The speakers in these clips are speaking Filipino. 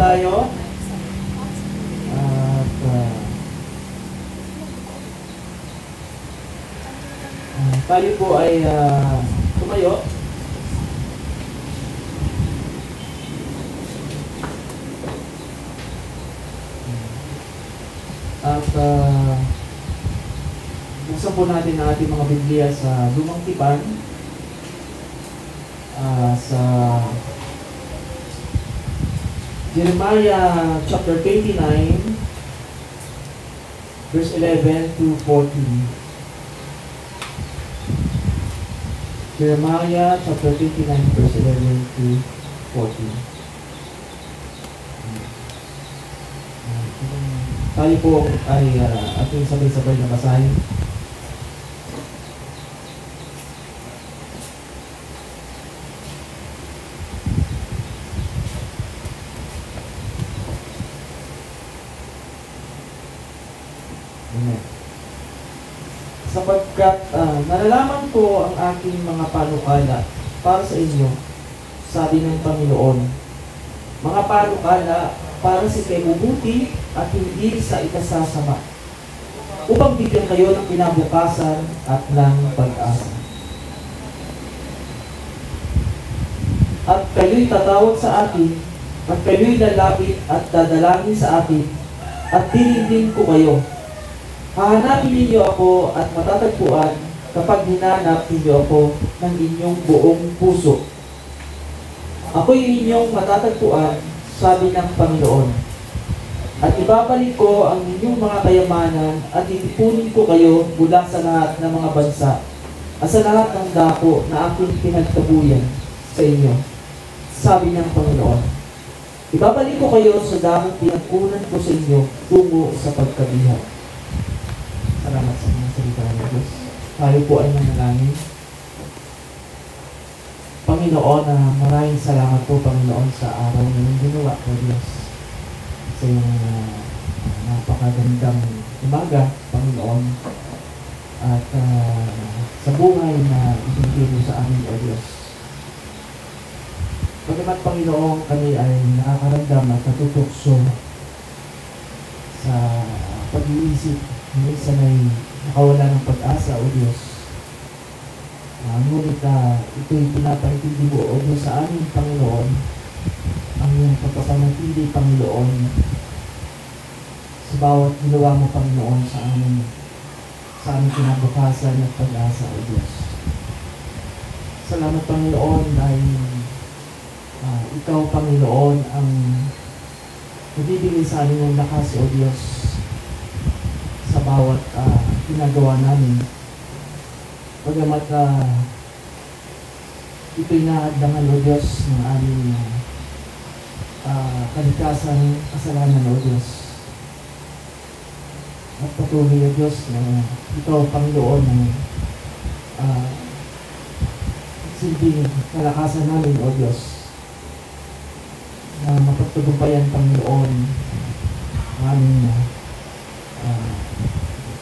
tayo. At tayo po ay tumayo. At buksan po natin ang ating mga Biblia sa Lumang Tipan, sa Jeremiah chapter 29, verse 11 to 14. Jeremiah chapter 29, verse 11 to 14. Tayo po ay ating sabay-sabay na basahin. Sapagkat nalalaman ko ang aking mga panukala para sa inyo, sabi ng Panginoon. Mga panukala para sa ikabubuti at hindi sa ikasasama, upang bigyan kayo ng kinabukasan at ng pag-asa. At kayo'y tatawag sa akin, at kayo'y lalapit at dadalangin sa akin, at dinindin ko kayo. Hahanapin ninyo ako at matatagpuan kapag hinanap ninyo ako ng inyong buong puso. Ako'y inyong matatagpuan, sabi ng Panginoon. At ibabalik ko ang inyong mga kayamanan at itipunin ko kayo mula sa lahat ng mga bansa at sa lahat ng dako na aking pinagtabuyan sa inyo, sabi ng Panginoon. Ibabalik ko kayo sa damong pinagkunan ko sa inyo tungo sa pagkabihan. Salamat sa mga salita ng Diyos. Tayo po ay manalangin. Panginoon, maraming salamat po, Panginoon, sa araw na yung ginawa ko, Diyos. Sa iyong napakagandang umaga, Panginoon. At sa buhay na ibigay mo sa amin, O Diyos. Pagkamat, Panginoon, kami ay nakakaramdam at natutokso sa pag-iisip. Minsan ay nakawala ng pag-asa, O Diyos. Ngunit ito'y pinapaintindi mo, O Diyos, sa aming Panginoon, ang iyong pagpapanatili, Panginoon, sa bawat ginawa mo, Panginoon, sa aming kinabukasan at pag-asa, O Diyos. Salamat, Panginoon, dahil ikaw, Panginoon, ang nagbibigay sa amin ng lakas, O Diyos, sa bawat ginagawa namin. Pagamat ito'y naagdangan, O Diyos, ng aming kalikasan, kasalanan, O Diyos. At patuloy, O Diyos, na ikaw, Panginoon, ang silbing kalakasan namin, O Diyos, na mapagtagumpayan, Panginoon, ang aming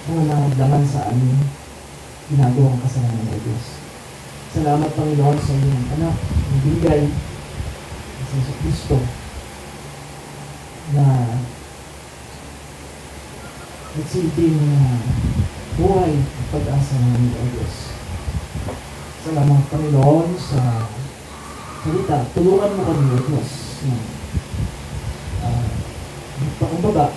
mga naagdangan sa aming ginagawang kasalanan, O Diyos. Salamat, Panginoon, sa iyong anak, ang bigay sa Yesu Cristo na nagsilbing buhay at pag-asa namin, O Diyos. Salamat, Panginoon, sa salita. Tulungan mo kami, O Diyos, na magpakumbaba,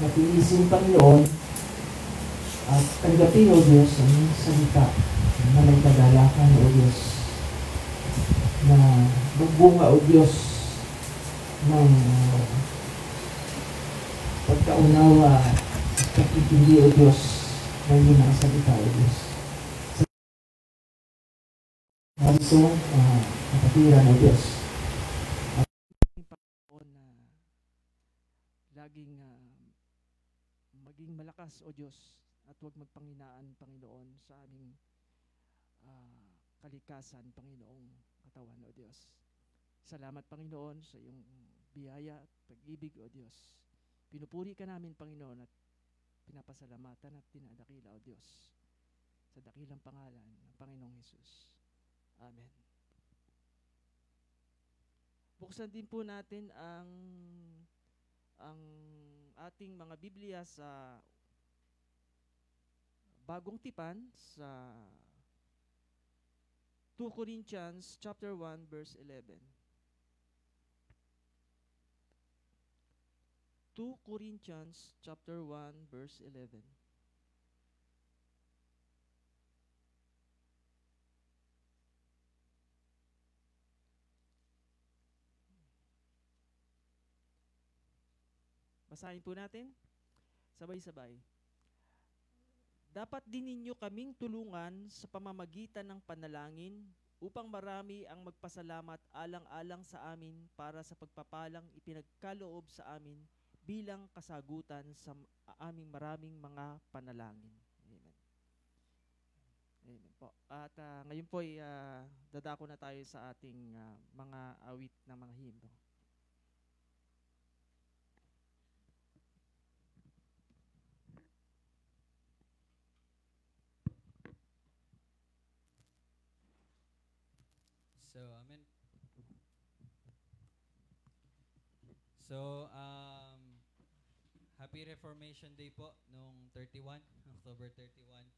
natilisin, Panginoon, at tanggapin, O Diyos, ang salita na may kagalakan, O Diyos, na magbunga, O Diyos, ng pagkaunawa at pagkikindi, O Diyos, ng iyong mga salita, O Diyos. Marisong kapatiran, O Diyos. At Panginoon, na laging maging malakas, O Diyos, at huwag magpanghinaan, Panginoon, sa aming kalikasan, Panginoong katawan, O Diyos. Salamat, Panginoon, sa iyong biyaya at pag-ibig, O Diyos. Pinupuri ka namin, Panginoon, at pinapasalamatan at dinadakila, O Diyos, sa dakilang pangalan ng Panginoong Hesus. Amen. buksan din po natin ang ating mga Biblia sa Bagong Tipan sa 2 Corinthians chapter 1 verse 11. 2 Corinthians chapter 1 verse 11. Basahin po natin. Sabay-sabay. Dapat din ninyo kaming tulungan sa pamamagitan ng panalangin upang marami ang magpasalamat alang-alang sa amin para sa pagpapalang ipinagkaloob sa amin bilang kasagutan sa aming maraming mga panalangin. Amen. Amen po. At ngayon po ay dadako na tayo sa ating mga awit ng mga himno. So, amen. So, Happy Reformation Day po nung 31, October 31.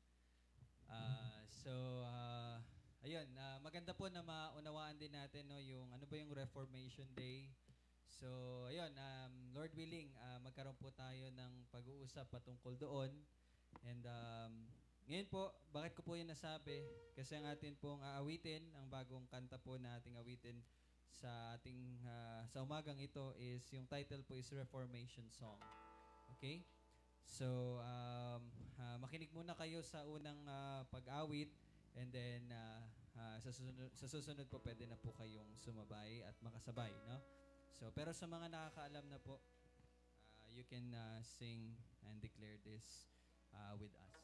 Ayun, maganda po na maunawaan din natin no, yung ano ba yung Reformation Day. So, ayun, Lord willing, magkaroon po tayo ng pag-uusap patungkol doon. And ngayon po, bakit ko po yun nasabi? Kasi ang atin pong aawitin, ang bagong kanta po na ating awitin sa ating sa umagang ito is, yung title po is Reformation Song. Okay? So, makinig muna kayo sa unang pag-awit, and then sa susunod po pwede na po kayong sumabay at makasabay, no? So, pero sa mga nakakaalam na po, you can sing and declare this with us.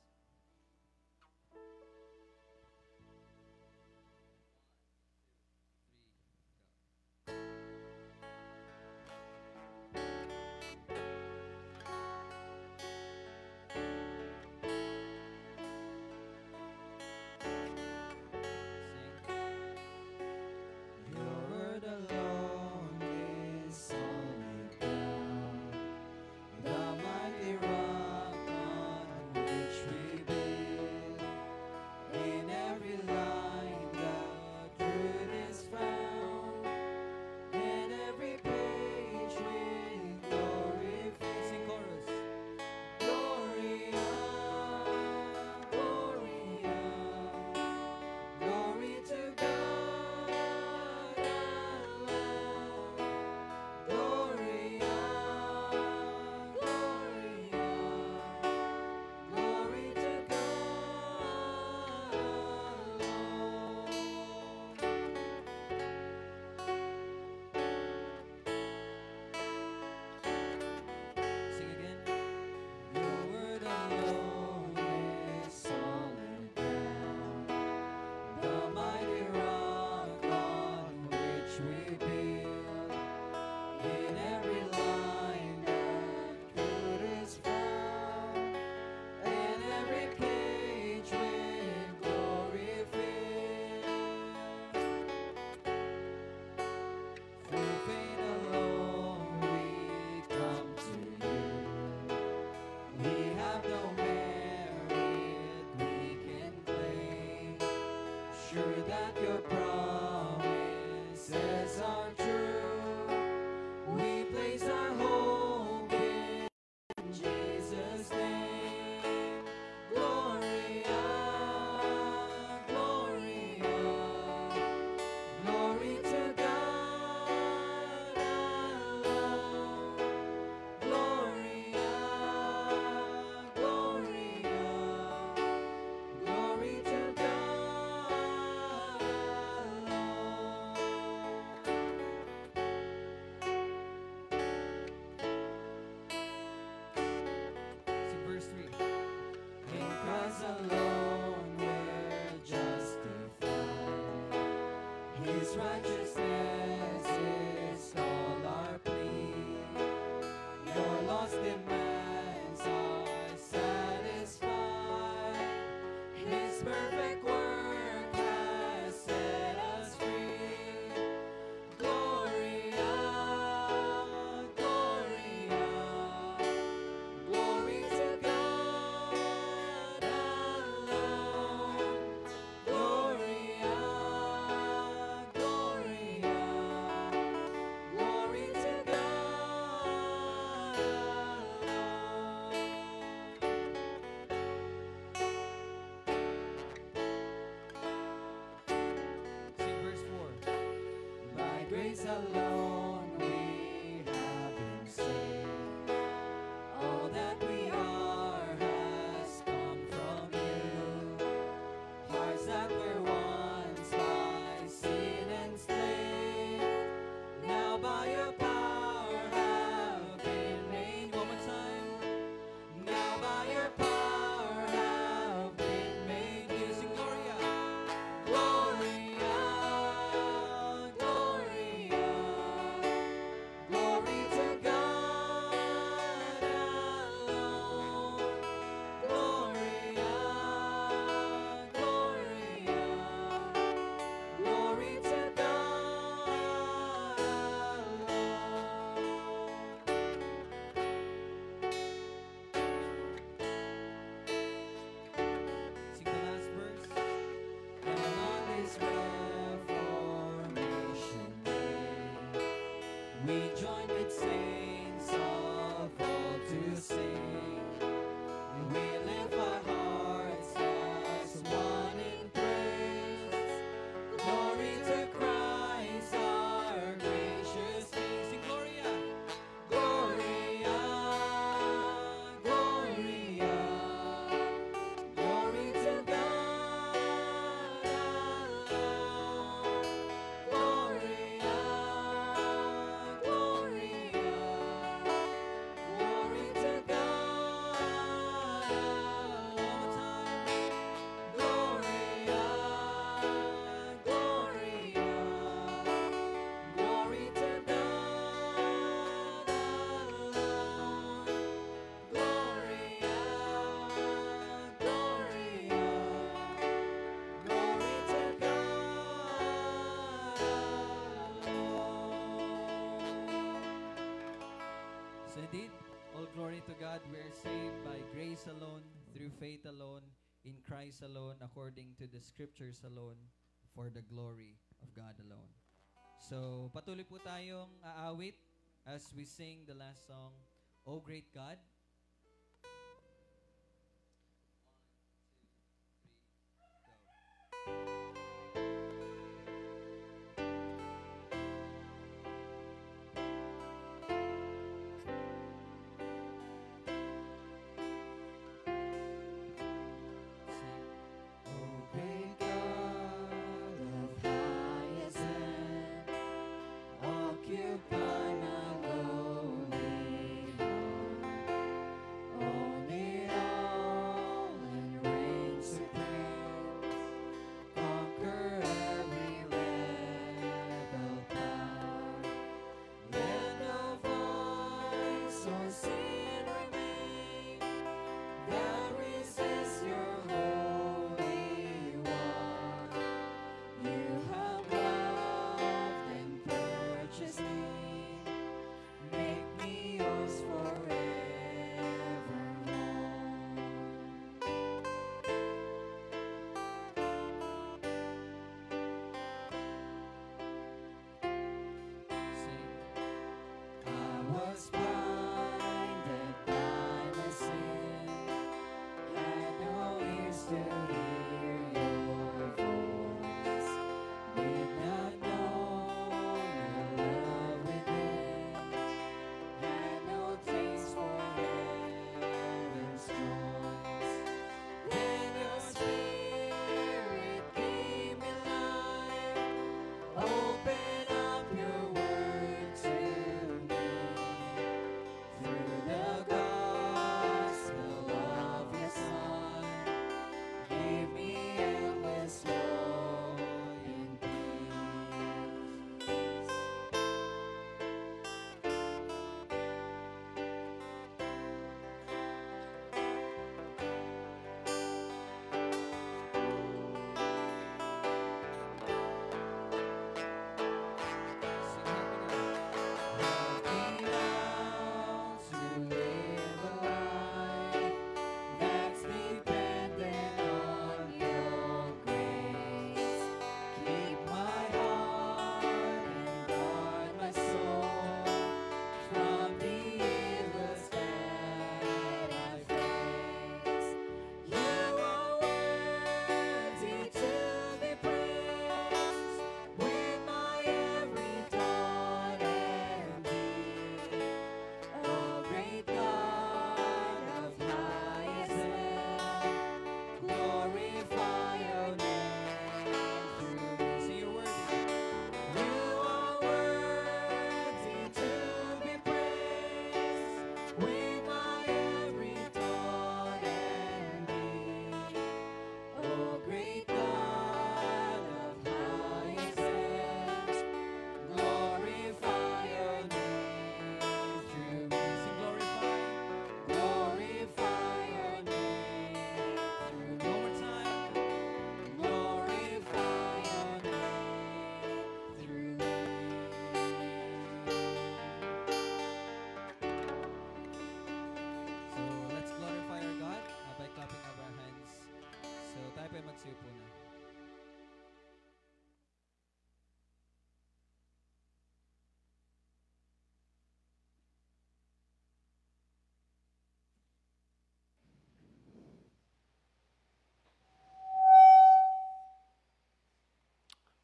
Gloria, grace alone we have been saved. All that we are has come from you. Hearts that were once by sin enslaved, now by your power have been made. One more time. Now by your power have been made new. Sing Gloria. Gloria, Gloria, glory to God alone. Gloria, Gloria, glory to God alone. Sing the last verse. And on this Reformation Day, we join with saints of old to sing. And we lift our hearts as one in praise. Glory to Christ, our gracious King. Sing Gloria. Gloria, Gloria, glory to God alone. Gloria, Gloria, glory to God alone. One more time. Gloria, Gloria, glory to God alone. Gloria, Gloria, glory to God alone. So indeed, all glory to God. We are saved by grace alone, through faith alone, in Christ alone, according to the scriptures alone, for the glory of God alone. So patuloy po tayong aawit as we sing the last song, O Great God. O great God of high ascent, occupy my lowly heart.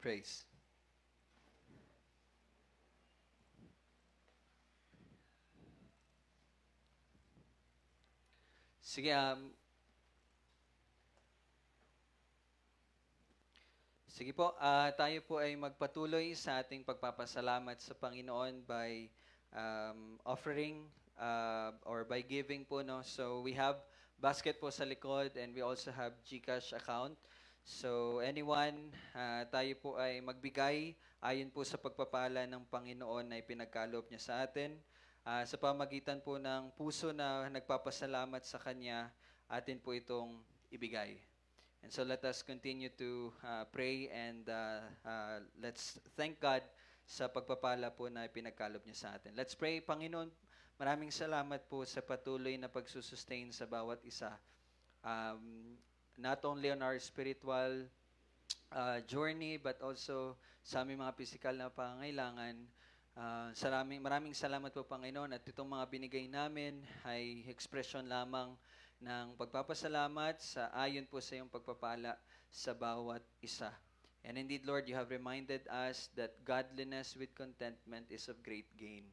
praise. Sige, sige po, tayo po ay magpatuloy sa ating pagpapasalamat sa Panginoon by offering or by giving po, no? So we have basket po sa likod and we also have GCash account. So anyone, tayo po ay magbigay ayon po sa pagpapala ng Panginoon na ipinagkaloob niya sa atin. Sa pamagitan po ng puso na nagpapasalamat sa Kanya, atin po itong ibigay. And so let us continue to pray and let's thank God sa pagpapala po na pinagkaloob niya sa atin. Let's pray. Panginoon, maraming salamat po sa patuloy na pagsusustain sa bawat isa. Not only on our spiritual journey but also sa aming mga physical na pangangailangan. Maraming salamat po, Panginoon, at itong mga binigay namin ay expression lamang ng pagpapasalamat sa ayon po sa iyong pagpapala sa bawat isa. And indeed, Lord, you have reminded us that godliness with contentment is of great gain.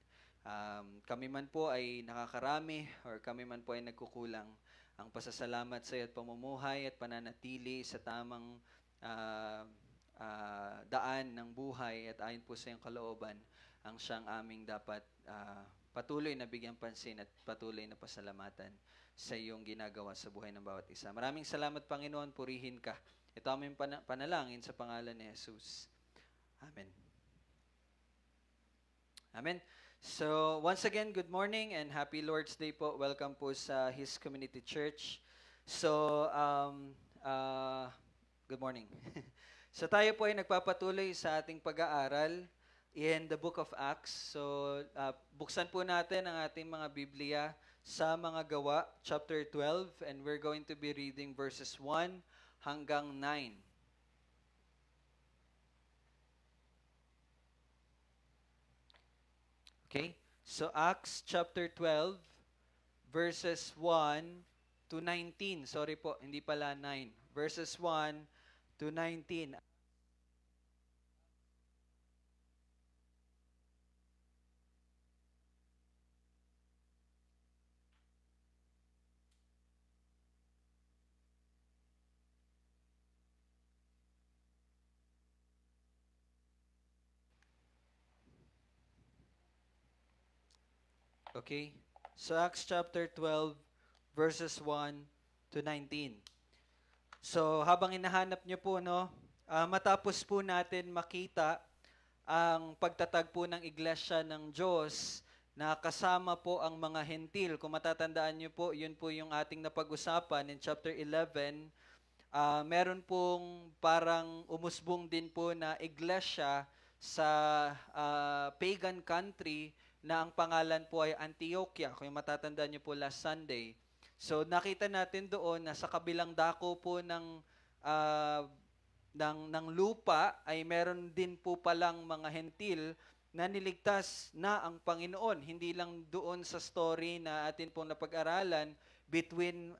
Kami man po ay nakakarami or kami man po ay nagkukulang. Ang pasasalamat sa iyo at pamumuhay at pananatili sa tamang daan ng buhay at ayon po sa iyong kalooban ang siyang aming dapat patuloy na bigyang pansin at patuloy na pasalamatan sa iyong ginagawa sa buhay ng bawat isa. Maraming salamat, Panginoon. Purihin ka. Ito aming panalangin sa pangalan ni Jesus. Amen. Amen. So, once again, good morning and happy Lord's Day po. Welcome po sa His Community Church. So, good morning. So, tayo po ay nagpapatuloy sa ating pag-aaral in the book of Acts. So, buksan po natin ang ating mga Biblia sa mga gawa, chapter 12, and we're going to be reading verses 1 hanggang 9. Okay? So, Acts chapter 12, verses 1 to 19. Sorry po, hindi pala 9. Verses 1 to 19. Okay? So, Acts chapter 12, verses 1 to 19. So, habang hinahanap nyo po, no, matapos po natin makita ang pagtatagpo ng iglesia ng Diyos na kasama po ang mga hentil. Kung matatandaan nyo po, yun po yung ating napag-usapan in chapter 11. Meron pong parang umusbong din po na iglesia sa pagan country na ang pangalan po ay Antioquia, kung matatandaan niyo po last Sunday. So nakita natin doon na sa kabilang dako po ng lupa ay meron din po palang mga hentil na niligtas na ang Panginoon. Hindi lang doon sa story na atin pong napag-aralan between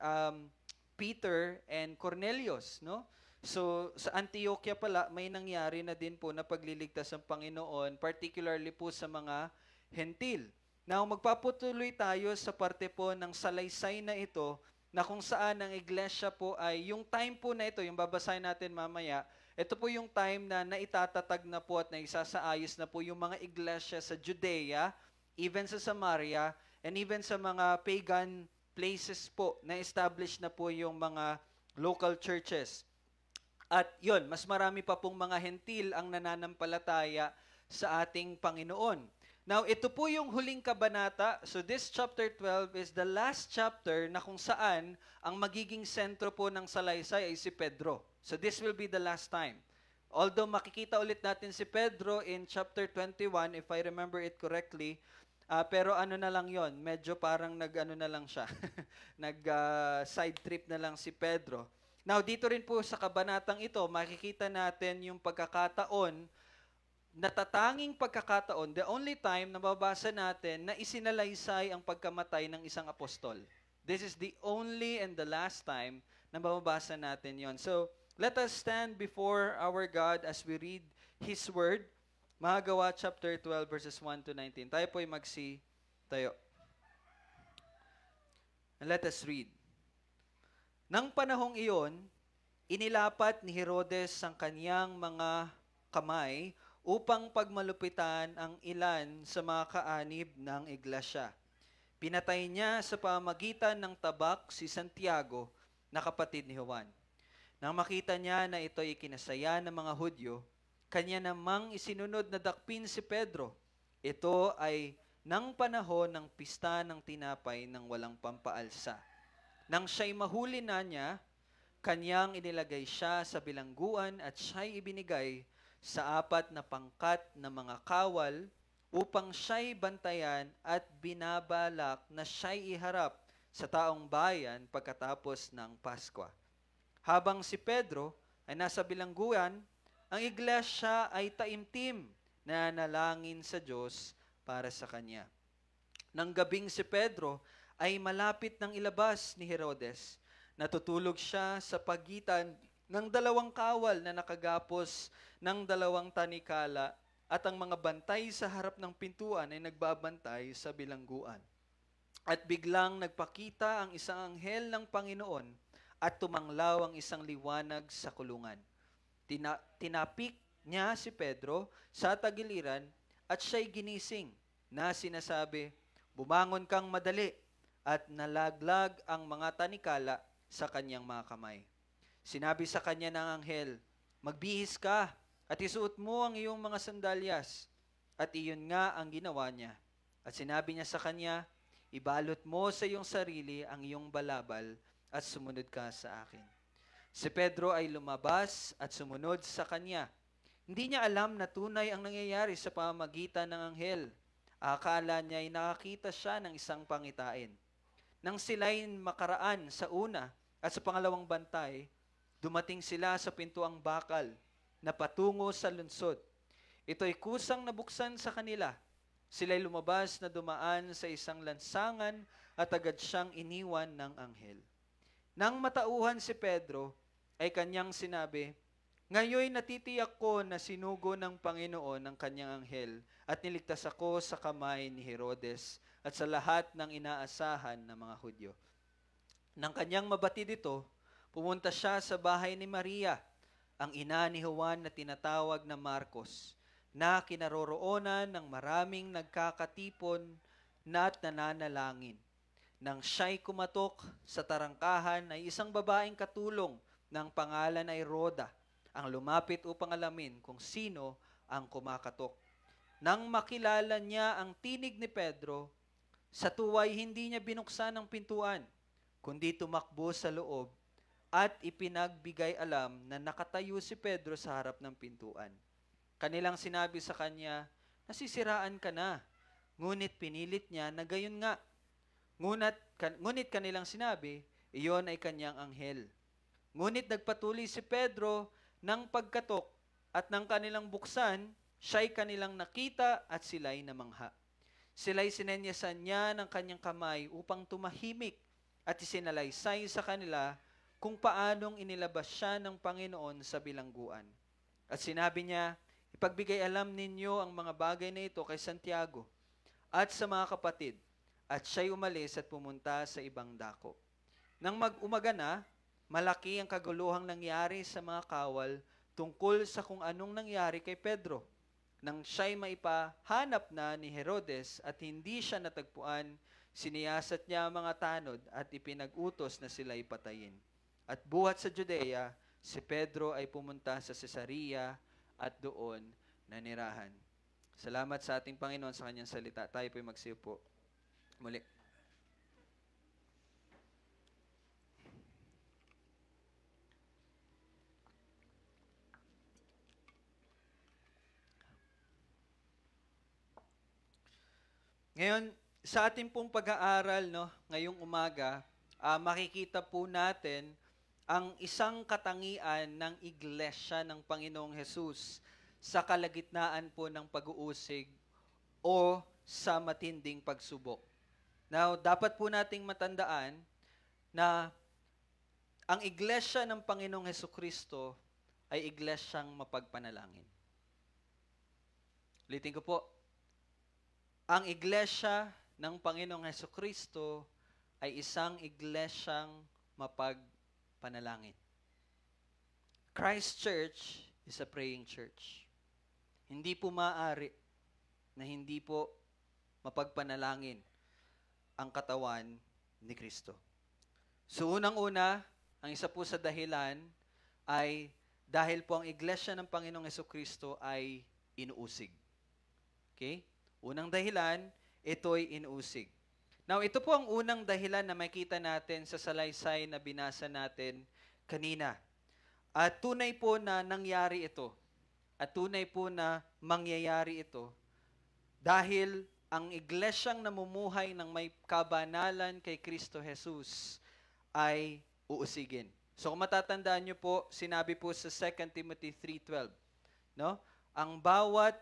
Peter and Cornelius, no? So sa Antioquia pala may nangyari na din po na pagliligtas ng Panginoon, particularly po sa mga hentil. Now, magpaputuloy tayo sa parte po ng salaysay na ito na kung saan ang iglesia po ay, yung time po na ito, yung babasahin natin mamaya, ito po yung time na naitatatag na po at naisasaayos na po yung mga iglesia sa Judea, even sa Samaria, and even sa mga pagan places po, na-establish na po yung mga local churches. At yun, mas marami pa pong mga hentil ang nananampalataya sa ating Panginoon. Now, ito po yung huling kabanata. So this chapter 12 is the last chapter na kung saan ang magiging sentro po ng salaysay ay si Pedro. So this will be the last time. Although makikita ulit natin si Pedro in chapter 21, if I remember it correctly, pero ano na lang yon, medyo parang nag-ano na lang siya, nag-side trip na lang si Pedro. Now, dito rin po sa kabanatang ito, makikita natin yung pagkakataon, natatanging pagkakataon, the only time na mababasa natin na isinalaysay ang pagkamatay ng isang apostol. This is the only and the last time na mababasa natin yon. So, let us stand before our God as we read His Word. Mga Gawa chapter 12 verses 1 to 19. Tayo po'y tayo. And let us read. Nang panahong iyon, inilapat ni Herodes ang kaniyang mga kamay upang pagmalupitan ang ilan sa mga kaanib ng iglesia. Pinatay niya sa pamamagitan ng tabak si Santiago na kapatid ni Juan. Nang makita niya na ito'y ikinasaya ng mga Hudyo, kanya namang isinunod na dakpin si Pedro. Ito ay nang panahon ng pista ng tinapay ng walang pampaalsa. Nang siya'y mahuli na niya, kanyang inilagay siya sa bilangguan at siya'y ibinigay sa 4 na pangkat na mga kawal upang siya'y bantayan at binabalak na siya'y iharap sa taong bayan pagkatapos ng Paskwa. Habang si Pedro ay nasa bilangguan, ang iglesia ay taimtim na nalangin sa Diyos para sa kanya. Nang gabing si Pedro ay malapit ng ilabas ni Herodes, natutulog siya sa pagitan ng 2 kawal na nakagapos ng 2 tanikala at ang mga bantay sa harap ng pintuan ay nagbabantay sa bilangguan. At biglang nagpakita ang isang anghel ng Panginoon at tumanglaw ang isang liwanag sa kulungan. Tinapik niya si Pedro sa tagiliran at siya'y ginising na sinasabi, "Bumangon kang madali," at nalaglag ang mga tanikala sa kanyang mga kamay. Sinabi sa kanya ng anghel, "Magbihis ka at isuot mo ang iyong mga sandalyas." At iyon nga ang ginawa niya. At sinabi niya sa kanya, "Ibalot mo sa iyong sarili ang iyong balabal at sumunod ka sa akin." Si Pedro ay lumabas at sumunod sa kanya. Hindi niya alam na tunay ang nangyayari sa pamamagitan ng anghel. Akala niya ay nakakita siya ng isang pangitain. Nang sila'y makaraan sa una at sa pangalawang bantay, dumating sila sa pintuang bakal na patungo sa lungsod. Ito'y kusang nabuksan sa kanila. Sila'y lumabas na dumaan sa isang lansangan at agad siyang iniwan ng anghel. Nang matauhan si Pedro, ay kanyang sinabi, "Ngayoy natitiyak ko na sinugo ng Panginoon ang kanyang anghel at niligtas ako sa kamay ni Herodes at sa lahat ng inaasahan ng mga Hudyo." Nang kanyang mabatid ito, pumunta siya sa bahay ni Maria, ang ina ni Juan na tinatawag na Marcos, na kinaroroonan ng maraming nagkakatipon na at nananalangin. Nang siya'y kumatok sa tarangkahan ay isang babaeng katulong ng pangalan ay Rhoda ang lumapit upang alamin kung sino ang kumakatok. Nang makilala niya ang tinig ni Pedro, sa tuwa'y hindi niya binuksan ang pintuan, kundi tumakbo sa loob at ipinagbigay alam na nakatayo si Pedro sa harap ng pintuan. Kanilang sinabi sa kanya, "Nasisiraan ka na." Ngunit pinilit niya na gayon nga. Ngunit kanilang sinabi, iyon ay kanyang anghel. Ngunit nagpatuloy si Pedro ng pagkatok at nang kanilang buksan, siya'y kanilang nakita at sila'y namangha. Sila'y sinenyasan niya ng kanyang kamay upang tumahimik at isinalaysay sa kanila kung paanong inilabas siya ng Panginoon sa bilangguan. At sinabi niya, "Ipagbigay alam ninyo ang mga bagay na ito kay Santiago at sa mga kapatid." At siya'y umalis at pumunta sa ibang dako. Nang mag-umaga na, malaki ang kaguluhang nangyari sa mga kawal tungkol sa kung anong nangyari kay Pedro. Nang siya'y maipahanap na ni Herodes at hindi siya natagpuan, siniyasat niya ang mga tanod at ipinag-utos na sila'y patayin. At buhat sa Judea, si Pedro ay pumunta sa Cesarea at doon nanirahan. Salamat sa ating Panginoon sa kanyang salita. Tayo po'y magsiupo muli. Ngayon, sa ating pong pag-aaral, ngayong umaga, makikita po natin ang isang katangian ng iglesia ng Panginoong Hesus sa kalagitnaan po ng pag-uusig o sa matinding pagsubok. Now, dapat po nating matandaan na ang iglesia ng Panginoong Hesukristo ay iglesyang mapagpanalangin. Ulitin ko po, ang iglesia ng Panginoong Hesukristo ay isang iglesyang mapagpanalangin. Christ Church is a praying church. Hindi po maaari na hindi po mapagpanalangin ang katawan ni Kristo. So unang-una, ang isa po sa dahilan ay dahil po ang iglesia ng Panginoong Hesukristo ay inuusig. Okay? Unang dahilan, ito'y inuusig. Now, ito po ang unang dahilan na makita natin sa salaysay na binasa natin kanina. At tunay po na nangyari ito. At tunay po na mangyayari ito dahil ang iglesyang namumuhay ng may kabanalan kay Kristo Jesus ay uusigin. So kung matatandaan nyo po, sinabi po sa 2 Timothy 3:12, no? Ang bawat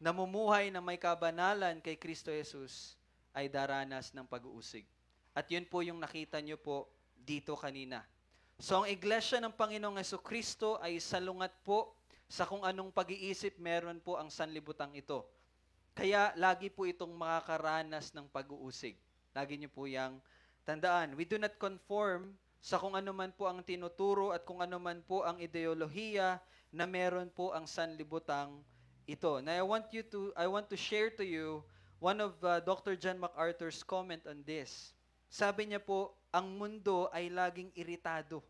namumuhay na may kabanalan kay Kristo Jesus ay daranas ng pag-uusig. At yun po yung nakita nyo po dito kanina. So ang iglesia ng Panginoong Hesukristo ay salungat po sa kung anong pag-iisip meron po ang sanlibutan ito. Kaya lagi po itong makakaranas ng pag-uusig. Lagi nyo po yung tandaan. We do not conform sa kung ano man po ang tinuturo at kung ano man po ang ideolohiya na meron po ang sanlibutang ito. Now I want to share to you one of Dr. John MacArthur's comment on this. Sabi niya po, ang mundo ay laging iritado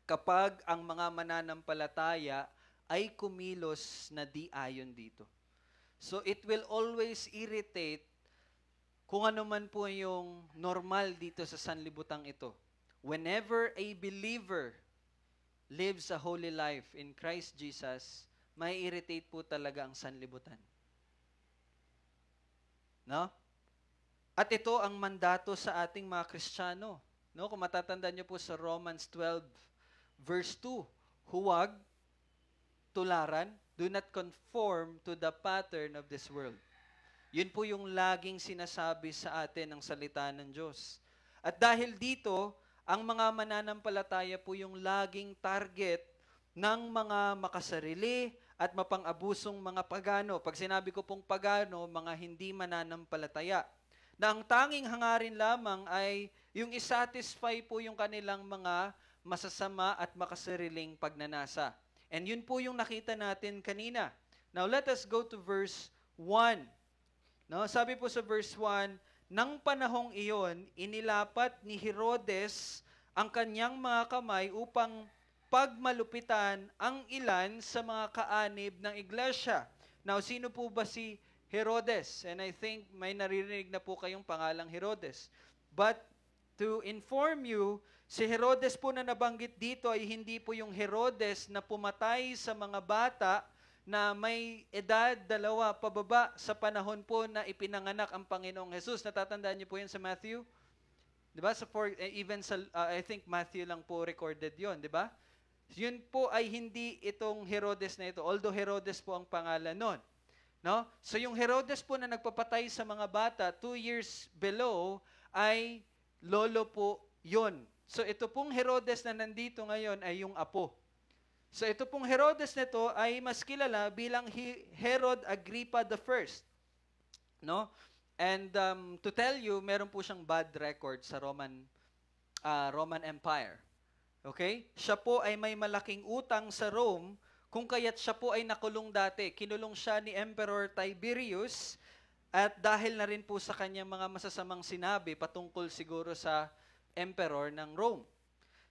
kapag ang mga mananampalataya ay kumilos na di ayon dito. So it will always irritate kung ano man po yung normal dito sa sanlibutang ito. Whenever a believer lives a holy life in Christ Jesus, may irritate po talaga ang sanlibutan. No? At ito ang mandato sa ating mga Kristiyano. No? Kung matatandaan niyo po sa Romans 12 verse 2, huwag tularan, do not conform to the pattern of this world. Yun po yung laging sinasabi sa atin ng salita ng Diyos. At dahil dito, ang mga mananampalataya po yung laging target ng mga makasarili at mapang-abusong mga pagano. Pag sinabi ko pong pagano, mga hindi mananampalataya. Na ang tanging hangarin lamang ay yung isatisfy po yung kanilang mga masasama at makasariling pagnanasa. And yun po yung nakita natin kanina. Now let us go to verse 1. No, sabi po sa verse 1, nang panahong iyon, inilapat ni Herodes ang kanyang mga kamay upang pagmalupitan ang ilan sa mga kaanib ng iglesia. Now, sino po ba si Herodes? And I think may naririnig na po kayong pangalang Herodes. But to inform you, si Herodes po na nabanggit dito ay hindi po yung Herodes na pumatay sa mga bata na may edad 2 pababa sa panahon po na ipinanganak ang Panginoong Jesus. Natatandaan niyo po yan sa Matthew? Diba? So even sa, I think Matthew lang po recorded yon, di ba? Yun po ay hindi itong Herodes na ito, although Herodes po ang pangalan nun. No? So yung Herodes po na nagpapatay sa mga bata, 2 years below, ay lolo po yun. So ito pong Herodes na nandito ngayon ay yung apo. So ito pong Herodes na ito ay mas kilala bilang Herod Agrippa I. No? And to tell you, meron po siyang bad record sa Roman Empire. Okay? Siya po ay may malaking utang sa Rome, kung kaya't siya po ay nakulong dati. Kinulong siya ni Emperor Tiberius at dahil na rin po sa kanyang mga masasamang sinabi patungkol siguro sa Emperor ng Rome.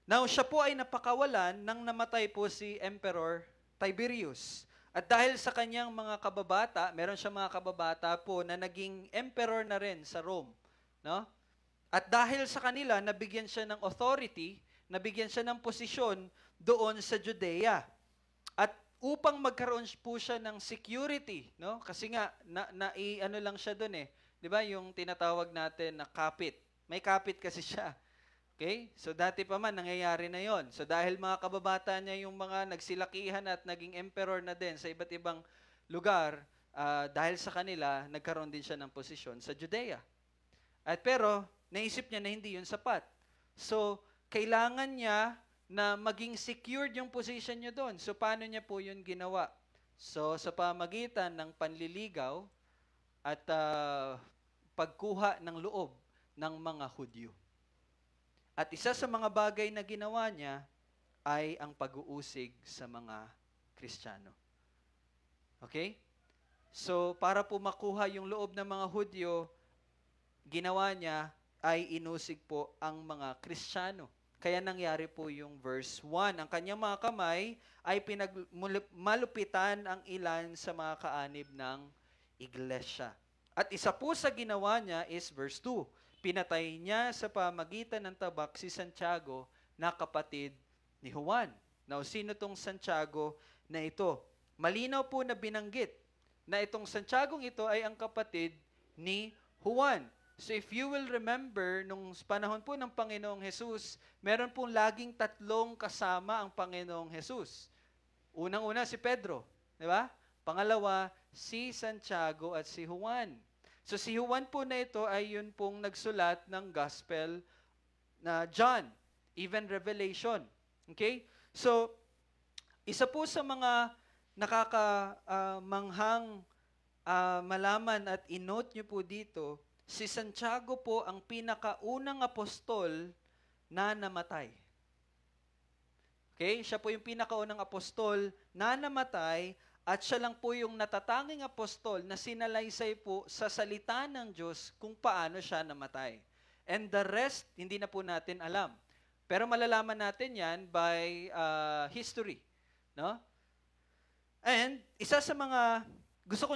Now, siya po ay napakawalan nang namatay po si Emperor Tiberius. At dahil sa kanyang mga kababata, meron siya mga kababata po na naging emperor na rin sa Rome. No? At dahil sa kanila, nabigyan siya ng authority, nabigyan siya ng posisyon doon sa Judea. At upang magkaroon po siya ng security, no? Kasi nga, ano lang siya doon eh. Di ba yung tinatawag natin na kapit? May kapit kasi siya. Okay? So dati pa man, nangyayari na yon. So dahil mga kababata niya yung mga nagsilakihan at naging emperor na din sa iba't ibang lugar, dahil sa kanila, nagkaroon din siya ng posisyon sa Judea. At pero, naisip niya na hindi yun sapat. So, kailangan niya na maging secured yung position niya doon. So, paano niya po yun ginawa? So, sa pamagitan ng panliligaw at pagkuha ng loob ng mga Hudyo. At isa sa mga bagay na ginawa niya ay ang pag-uusig sa mga Kristiyano. Okay? So, para po makuha yung loob ng mga Hudyo, ginawa niya ay inusig po ang mga Kristiyano. Kaya nangyari po yung verse 1. Ang kanyang mga kamay ay pinagmalupitan ang ilan sa mga kaanib ng iglesia. At isa po sa ginawa niya is verse 2. Pinatay niya sa pamagitan ng tabak si Santiago na kapatid ni Juan. Now, sino tong Santiago na ito? Malinaw po na binanggit na itong Santiagong ito ay ang kapatid ni Juan. So if you will remember, nung panahon po ng Panginoong Jesus, meron pong laging tatlong kasama ang Panginoong Jesus. Unang-una si Pedro, di ba? Pangalawa, si Santiago at si Juan. So si Juan po na ito ay yun pong nagsulat ng Gospel na John, even Revelation. Okay? So, isa po sa mga nakakamanghang malaman at inote nyo po dito, si Santiago po ang pinakaunang apostol na namatay. Okay? Siya po yung pinakaunang apostol na namatay at siya lang po yung natatanging apostol na sinalaysay po sa salita ng Diyos kung paano siya namatay. And the rest, hindi na po natin alam. Pero malalaman natin yan by history. No? And isa sa mga gusto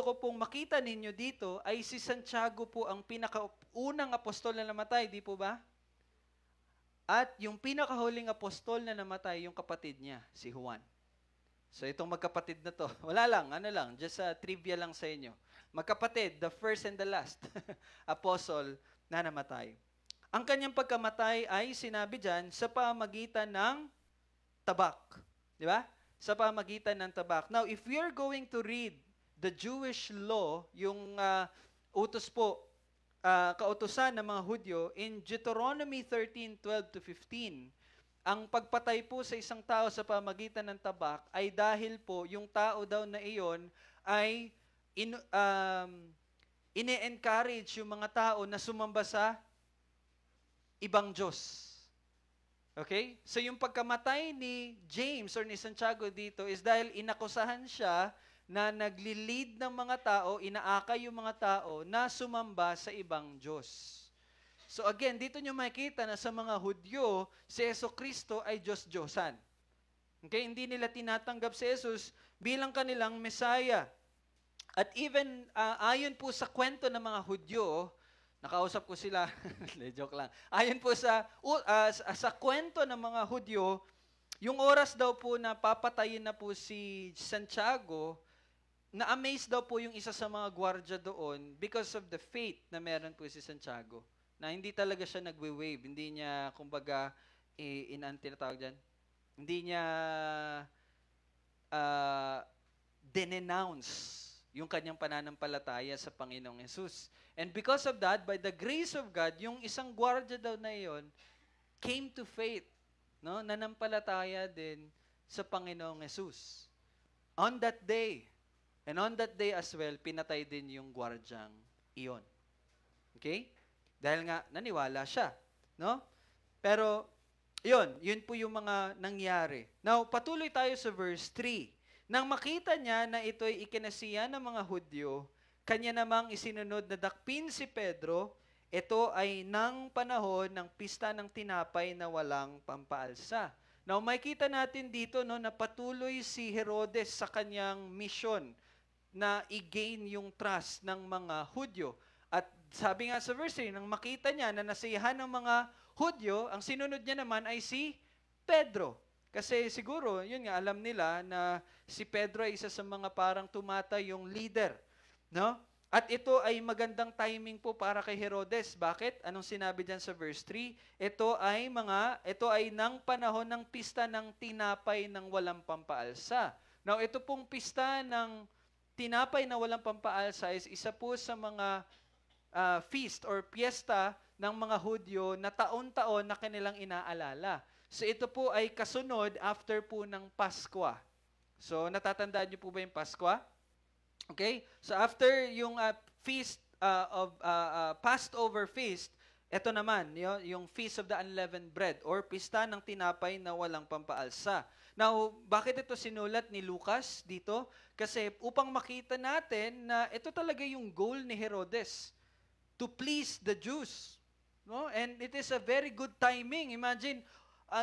ko pong makita ninyo dito ay si Santiago po ang pinakaunang apostol na namatay, di po ba? At yung pinakahuling apostol na namatay, yung kapatid niya, si Juan. So itong magkapatid na to, wala lang, just trivia lang sa inyo. Magkapatid, the first and the last apostle na namatay. Ang kanyang pagkamatay ay sinabi dyan sa pamagitan ng tabak. Di ba? Sa pamagitan ng tabak. Now, if we are going to read the Jewish law, yung utos po, kautusan ng mga Hudyo, in Deuteronomy 13:12-15, ang pagpatay po sa isang tao sa pamagitan ng tabak ay dahil po yung tao daw na iyon ay ine-encourage yung mga tao na sumamba sa ibang Diyos. Okay? So yung pagkamatay ni James or ni Santiago dito is dahil inakusahan siya na nagli-lead ng mga tao, inaakay yung mga tao na sumamba sa ibang Diyos. So again, dito nyo makikita na sa mga Hudyo, si Jesucristo ay Diyos-Diyosan. Okay? Hindi nila tinatanggap si Jesus bilang kanilang Messiah. At even ayon po sa kwento ng mga Hudyo, nakausap ko sila, joke lang. Ayon po sa kwento ng mga Hudyo, yung oras daw po na papatayin na po si Santiago, na-amaze daw po yung isa sa mga gwardya doon because of the faith na meron po si Santiago. Na hindi talaga siya nagwe-wave, hindi niya, kumbaga, tinatawag dyan, hindi niya denenounce yung kanyang pananampalataya sa Panginoong Jesus. And because of that, by the grace of God, yung isang gwardya daw na iyon came to faith, no? Nanampalataya din sa Panginoong Jesus. On that day, and on that day as well, pinatay din yung gwardyang iyon. Okay? Dahil nga, naniwala siya. No? Pero, yun po yung mga nangyari. Now, patuloy tayo sa verse 3. Nang makita niya na ito'y ikinasiya ng mga Hudyo, kanya namang isinunod na dakpin si Pedro, ito ay nang panahon ng pista ng tinapay na walang pampaalsa. Now, makita natin dito no, na patuloy si Herodes sa kanyang mission na i-gain yung trust ng mga Hudyo. At sabi nga sa verse 3, nang makita niya na nasiyahan ng mga Hudyo, ang sinunod niya naman ay si Pedro. Kasi siguro, yun nga, alam nila na si Pedro ay isa sa mga parang tumatay yung leader. No? At ito ay magandang timing po para kay Herodes. Bakit? Anong sinabi dyan sa verse 3? Ito ay nang panahon ng pista ng tinapay ng walang pampaalsa. Now, ito pong pista ng tinapay na walang pampaalsa is isa po sa mga feast or piyesta ng mga Hudyo na taon-taon na kanilang inaalala. So ito po ay kasunod after po ng Paskwa. So, natatandaan niyo po ba yung Pasko? Okay? So, after yung feast of Passover feast, ito naman, yung Feast of the Unleavened Bread or Pista ng Tinapay na Walang Pampaalsa. Now, bakit ito sinulat ni Lucas dito? Kasi upang makita natin na ito talaga yung goal ni Herodes, to please the Jews. No? And it is a very good timing. Imagine,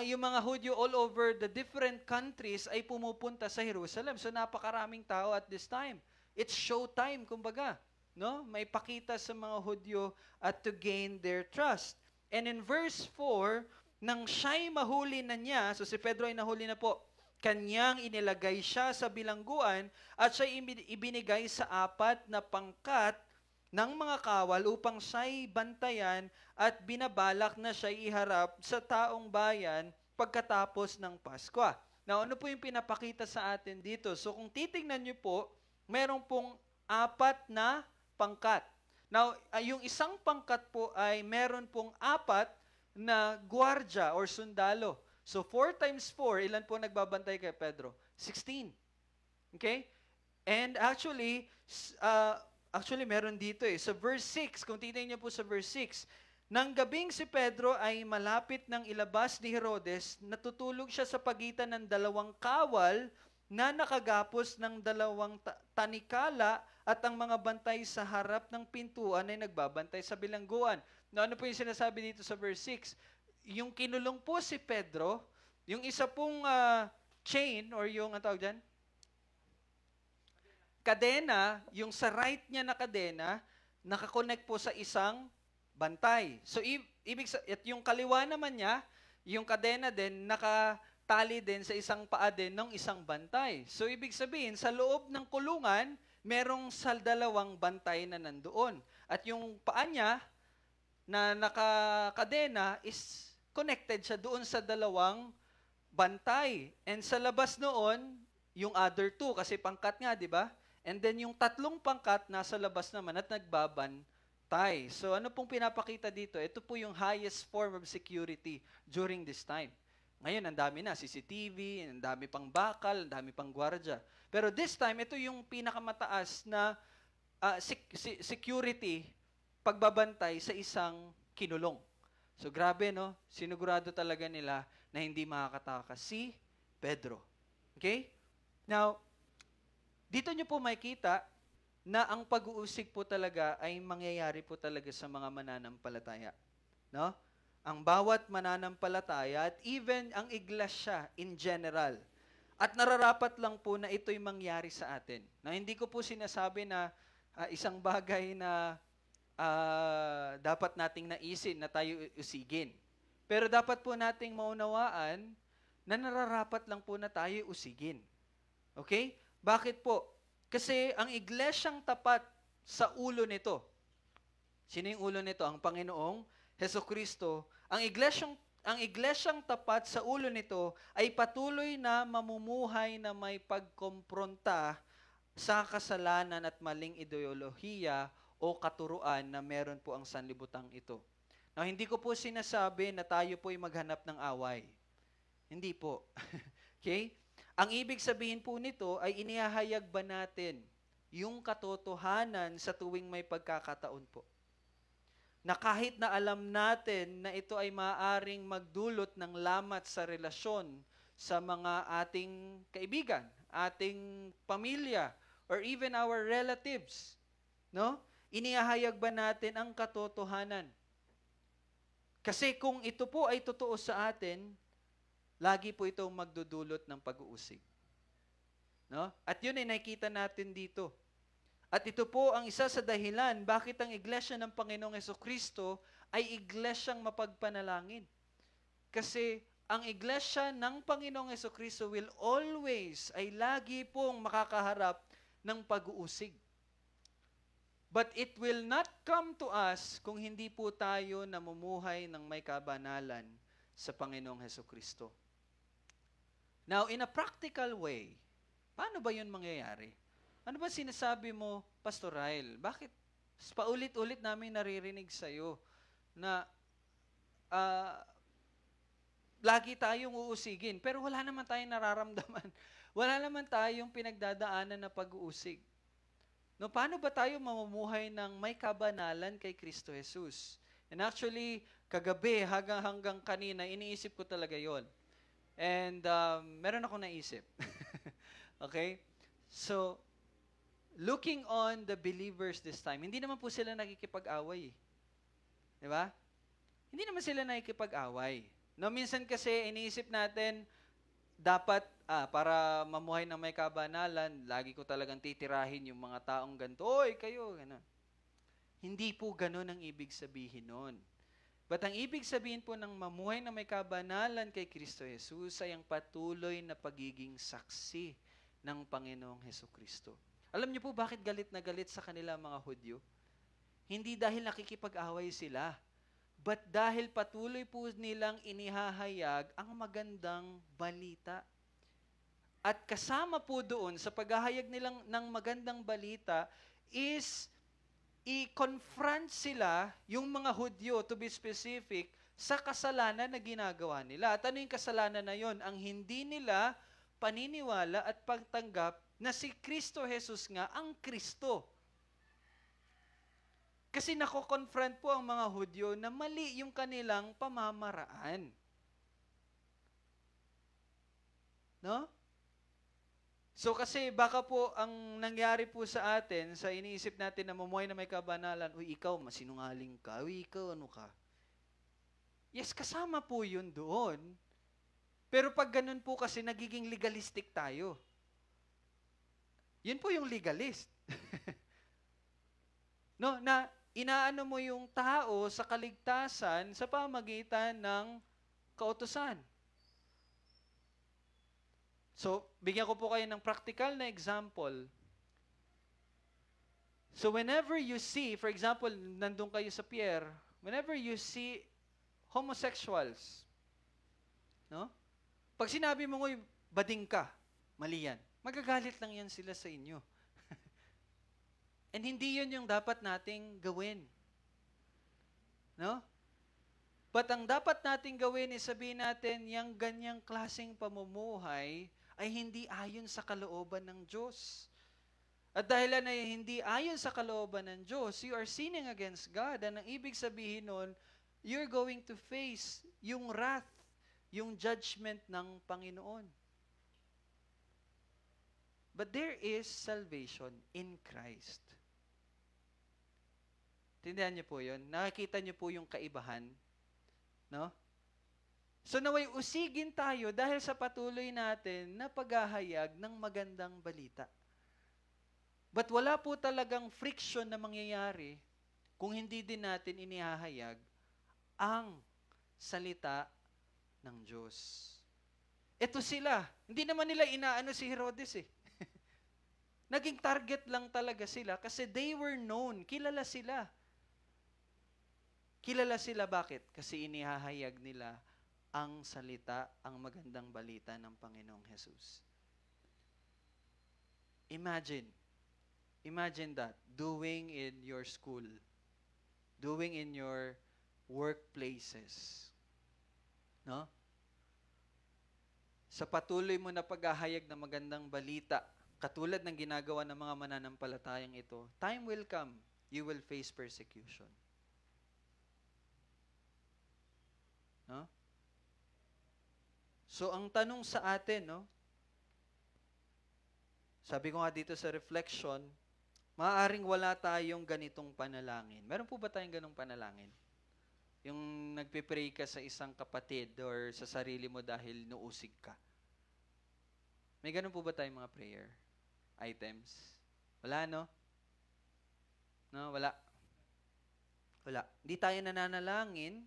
yung mga Hudyo all over the different countries ay pumupunta sa Jerusalem. So napakaraming tao at this time. It's show time, kumbaga. No? May pakita sa mga Hudyo at to gain their trust. And in verse 4, nang siya'y mahuli na niya, so si Pedro ay nahuli na po, kanyang inilagay siya sa bilangguan at siya'y ibinigay sa 4 na pangkat ng mga kawal upang siya'y bantayan at binabalak na siya'y iharap sa taong bayan pagkatapos ng Pasko. Now, ano po yung pinapakita sa atin dito? So, kung titingnan niyo po, meron pong 4 na pangkat. Now, yung isang pangkat po ay meron pong 4 na gwardya or sundalo. So, 4 times 4, ilan po nagbabantay kay Pedro? 16. Okay? And actually, meron dito Sa verse 6, kung titingnan niyo po sa verse 6, nang gabing si Pedro ay malapit ng ilabas ni Herodes, natutulog siya sa pagitan ng 2 kawal na nakagapos ng 2 tanikala at ang mga bantay sa harap ng pintuan ay nagbabantay sa bilangguan. Now, ano po yung sinasabi dito sa verse 6? Yung kinulong po si Pedro, yung isa pong chain or yung, ang tawag dyan? Kadena, yung sa right niya na kadena, nakakonect po sa isang bantay. So, at yung kaliwa naman niya, yung kadena din, nakatali din sa isang paa din ng isang bantay. So, ibig sabihin, sa loob ng kulungan, merong 2 bantay na nandoon. At yung paa niya, na nakakadena, is connected siya doon sa 2 bantay. And sa labas noon, yung other 2, kasi pangkat nga, di ba? And then yung 3 pangkat nasa labas naman at nagbabantay. So ano pong pinapakita dito? Ito po yung highest form of security during this time. Ngayon, ang dami na, CCTV, ang dami pang bakal, ang dami pang gwardya. Pero this time, ito yung pinakamataas na security, pagbabantay sa isang kinulong. So grabe, no? Sinigurado talaga nila na hindi makakatakas si Pedro. Okay? Now, dito nyo po makikita na ang pag-uusig po talaga ay mangyayari po talaga sa mga mananampalataya. No? Ang bawat mananampalataya at even ang iglesia in general. At nararapat lang po na ito'y mangyari sa atin. Na hindi ko po sinasabi na isang bagay na dapat nating naisin na tayo usigin. Pero dapat po nating maunawaan na nararapat lang po na tayo usigin. Okay? Bakit po? Kasi ang iglesyang tapat sa ulo nito, sino yung ulo nito? Ang Panginoong Hesukristo. Ang iglesyang tapat sa ulo nito ay patuloy na mamumuhay na may pagkompronta sa kasalanan at maling ideolohiya o katuruan na meron po ang sanlibutang ito. Now, hindi ko po sinasabi na tayo po ay maghanap ng away. Hindi po. Okay? Ang ibig sabihin po nito ay inihahayag ba natin yung katotohanan sa tuwing may pagkakataon po. Na kahit na alam natin na ito ay maaaring magdulot ng lamat sa relasyon sa mga ating kaibigan, ating pamilya, or even our relatives, no? Inihahayag ba natin ang katotohanan? Kasi kung ito po ay totoo sa atin, lagi po itong magdudulot ng pag-uusig. No? At yun ay nakikita natin dito. At ito po ang isa sa dahilan bakit ang iglesia ng Panginoong Hesukristo ay iglesyang mapagpanalangin. Kasi ang iglesia ng Panginoong Hesukristo will always, ay lagi pong makakaharap ng pag-uusig. But it will not come to us kung hindi po tayo namumuhay ng may kabanalan sa Panginoong Hesukristo. Now, in a practical way, paano ba yun mangyayari? Ano ba sinasabi mo, Pastor Ryle? Bakit paulit-ulit namin naririnig sa'yo na lagi tayong uusigin, pero wala naman tayong nararamdaman. Wala naman tayong pinagdadaanan na pag-uusig. No, paano ba tayo mamumuhay ng may kabanalan kay Kristo Jesus? And actually, kagabi hanggang kanina, iniisip ko talaga yon. And meron akong naisip. Okay? So, looking on the believers this time, hindi naman po sila nakikipag-away. Di ba? Hindi naman sila nakikipag-away. No, minsan kasi iniisip natin, dapat, para mamuhay ng may kabanalan, lagi ko talagang titirahin yung mga taong ganito, oy, kayo, gano'n. Hindi po gano'n ang ibig sabihin nun. But ang ibig sabihin po ng mamuhay na may kabanalan kay Kristo Jesus ay ang patuloy na pagiging saksi ng Panginoong Hesukristo. Alam niyo po bakit galit na galit sa kanila mga Hudyo? Hindi dahil nakikipag-away sila, but dahil patuloy po nilang inihahayag ang magandang balita. At kasama po doon sa paghahayag nilang ng magandang balita is i-confront sila, yung mga Hudyo, to be specific, sa kasalanan na ginagawa nila. At ano yung kasalanan na yon? Ang hindi nila paniniwala at pagtanggap na si Kristo Jesus nga ang Kristo. Kasi nako-confront po ang mga Hudyo na mali yung kanilang pamamaraan. No? So kasi baka po ang nangyari po sa atin, sa iniisip natin na mamuhay na may kabanalan, uy, ikaw, masinungaling ka, uy, ikaw, ano ka? Yes, kasama po yun doon. Pero pag ganun po kasi, nagiging legalistic tayo. Yun po yung legalist. No, na inaano mo yung tao sa kaligtasan sa pamagitan ng kautusan. So, bigyan ko po kayo ng practical na example. So, whenever you see, for example, nandun kayo sa pier, whenever you see homosexuals, no? Pag sinabi mo, ngoy, bading ka, mali yan. Magagalit lang yan sila sa inyo. And hindi yun yung dapat nating gawin. No? But ang dapat nating gawin is sabihin natin, yung ganyang klaseng pamumuhay ay hindi ayon sa kalooban ng Diyos. At dahil na hindi ayon sa kalooban ng Diyos, you are sinning against God. And ang ibig sabihin nun, you're going to face yung wrath, yung judgment ng Panginoon. But there is salvation in Christ. Tindihan niyo po yun? Nakikita niyo po yung kaibahan? No? So naway usigin tayo dahil sa patuloy natin na paghahayag ng magandang balita. But wala po talagang friction na mangyayari kung hindi din natin inihahayag ang salita ng Diyos. Ito sila. Hindi naman nila inaano si Herodes eh. Naging target lang talaga sila kasi they were known. Kilala sila. Kilala sila bakit? Kasi inihahayag nila ang salita, ang magandang balita ng Panginoong Jesus. Imagine that, doing in your school, doing in your workplaces. No? Sa patuloy mo na paghahayag ng magandang balita, katulad ng ginagawa ng mga mananampalatayang ito, time will come, you will face persecution. No? So, ang tanong sa atin, no? Sabi ko nga dito sa reflection, maaaring wala tayong ganitong panalangin. Meron po ba tayong ganong panalangin? Yung nagpe-pray ka sa isang kapatid or sa sarili mo dahil nuusig ka. May ganun po ba tayong mga prayer items? Wala, no? No, wala. Wala. Hindi tayo nananalangin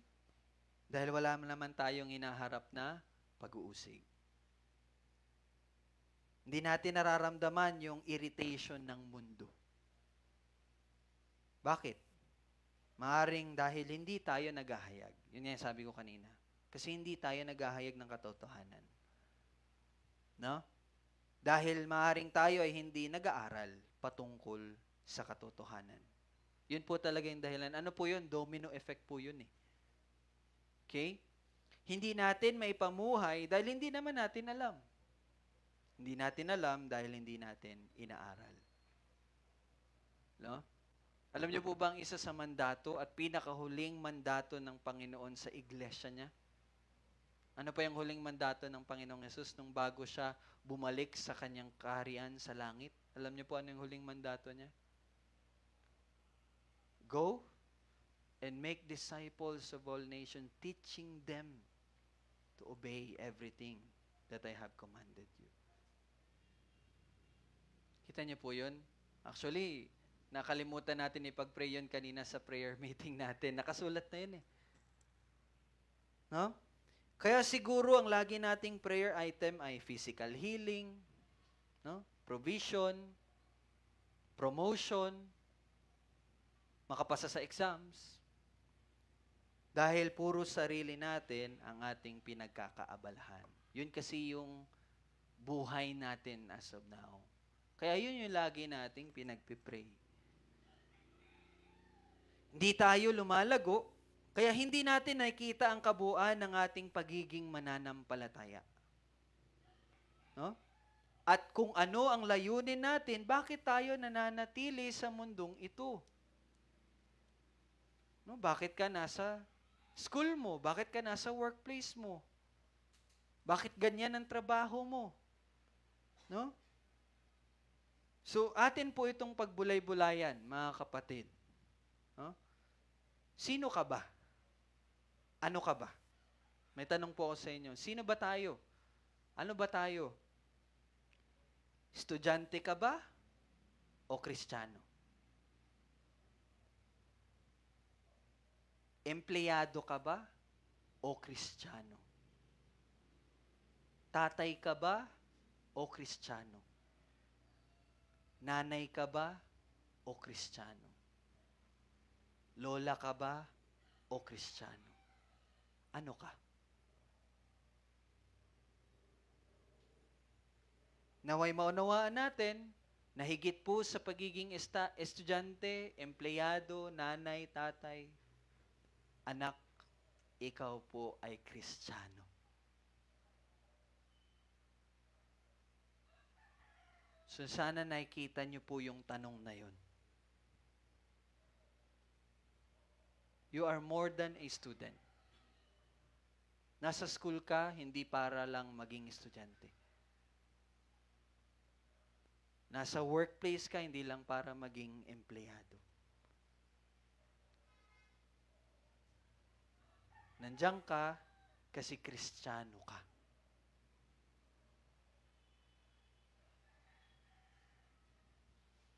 dahil wala naman tayong inaharap na pag-uusig. Hindi natin nararamdaman yung irritation ng mundo. Bakit? Maaring dahil hindi tayo naghahayag. Yun yung sabi ko kanina. Kasi hindi tayo naghahayag ng katotohanan. No? Dahil maaring tayo ay hindi nag-aaral patungkol sa katotohanan. Yun po talaga yung dahilan. Ano po yun? Domino effect po yun eh. Okay? Hindi natin maipamuhay dahil hindi naman natin alam. Hindi natin alam dahil hindi natin inaaral. No? Alam niyo po ba ang isa sa mandato at pinakahuling mandato ng Panginoon sa iglesia niya? Ano pa yung huling mandato ng Panginoong Yesus nung bago siya bumalik sa kanyang kaharian sa langit? Alam niyo po ano yung huling mandato niya? Go and make disciples of all nations, teaching them to obey everything that I have commanded you. Kita niyo po yun? Actually, nakalimutan natin ipag-pray yun kanina sa prayer meeting natin. Nakasulat na yun eh. No? Kaya siguro ang lagi nating prayer item ay physical healing, no? Provision, promotion, makapasa sa exams. Dahil puro sarili natin ang ating pinagkakaabalahan. Yun kasi yung buhay natin as of now. Kaya yun yung lagi nating pinagpipray. Hindi tayo lumalago, kaya hindi natin nakikita ang kabuuan ng ating pagiging mananampalataya. No? At kung ano ang layunin natin, bakit tayo nananatili sa mundong ito? No? Bakit ka nasa school mo? Bakit ka nasa workplace mo? Bakit ganyan ang trabaho mo? No? So, atin po itong pagbulay-bulayan, mga kapatid. No? Sino ka ba? Ano ka ba? May tanong po ako sa inyo. Sino ba tayo? Ano ba tayo? Estudyante ka ba? O Kristiyano? Empleyado ka ba? O Kristiyano? Tatay ka ba? O Kristiyano? Nanay ka ba? O Kristiyano? Lola ka ba? O Kristiyano? Ano ka? Naway maunawaan natin na higit po sa pagiging estudyante, empleyado, nanay, tatay, anak, ikaw po ay Kristiyano. So sana nakikita niyo po yung tanong na yun. You are more than a student. Nasa school ka, hindi para lang maging estudyante. Nasa workplace ka, hindi lang para maging empleyado. Nandiyan ka kasi Kristiyano ka.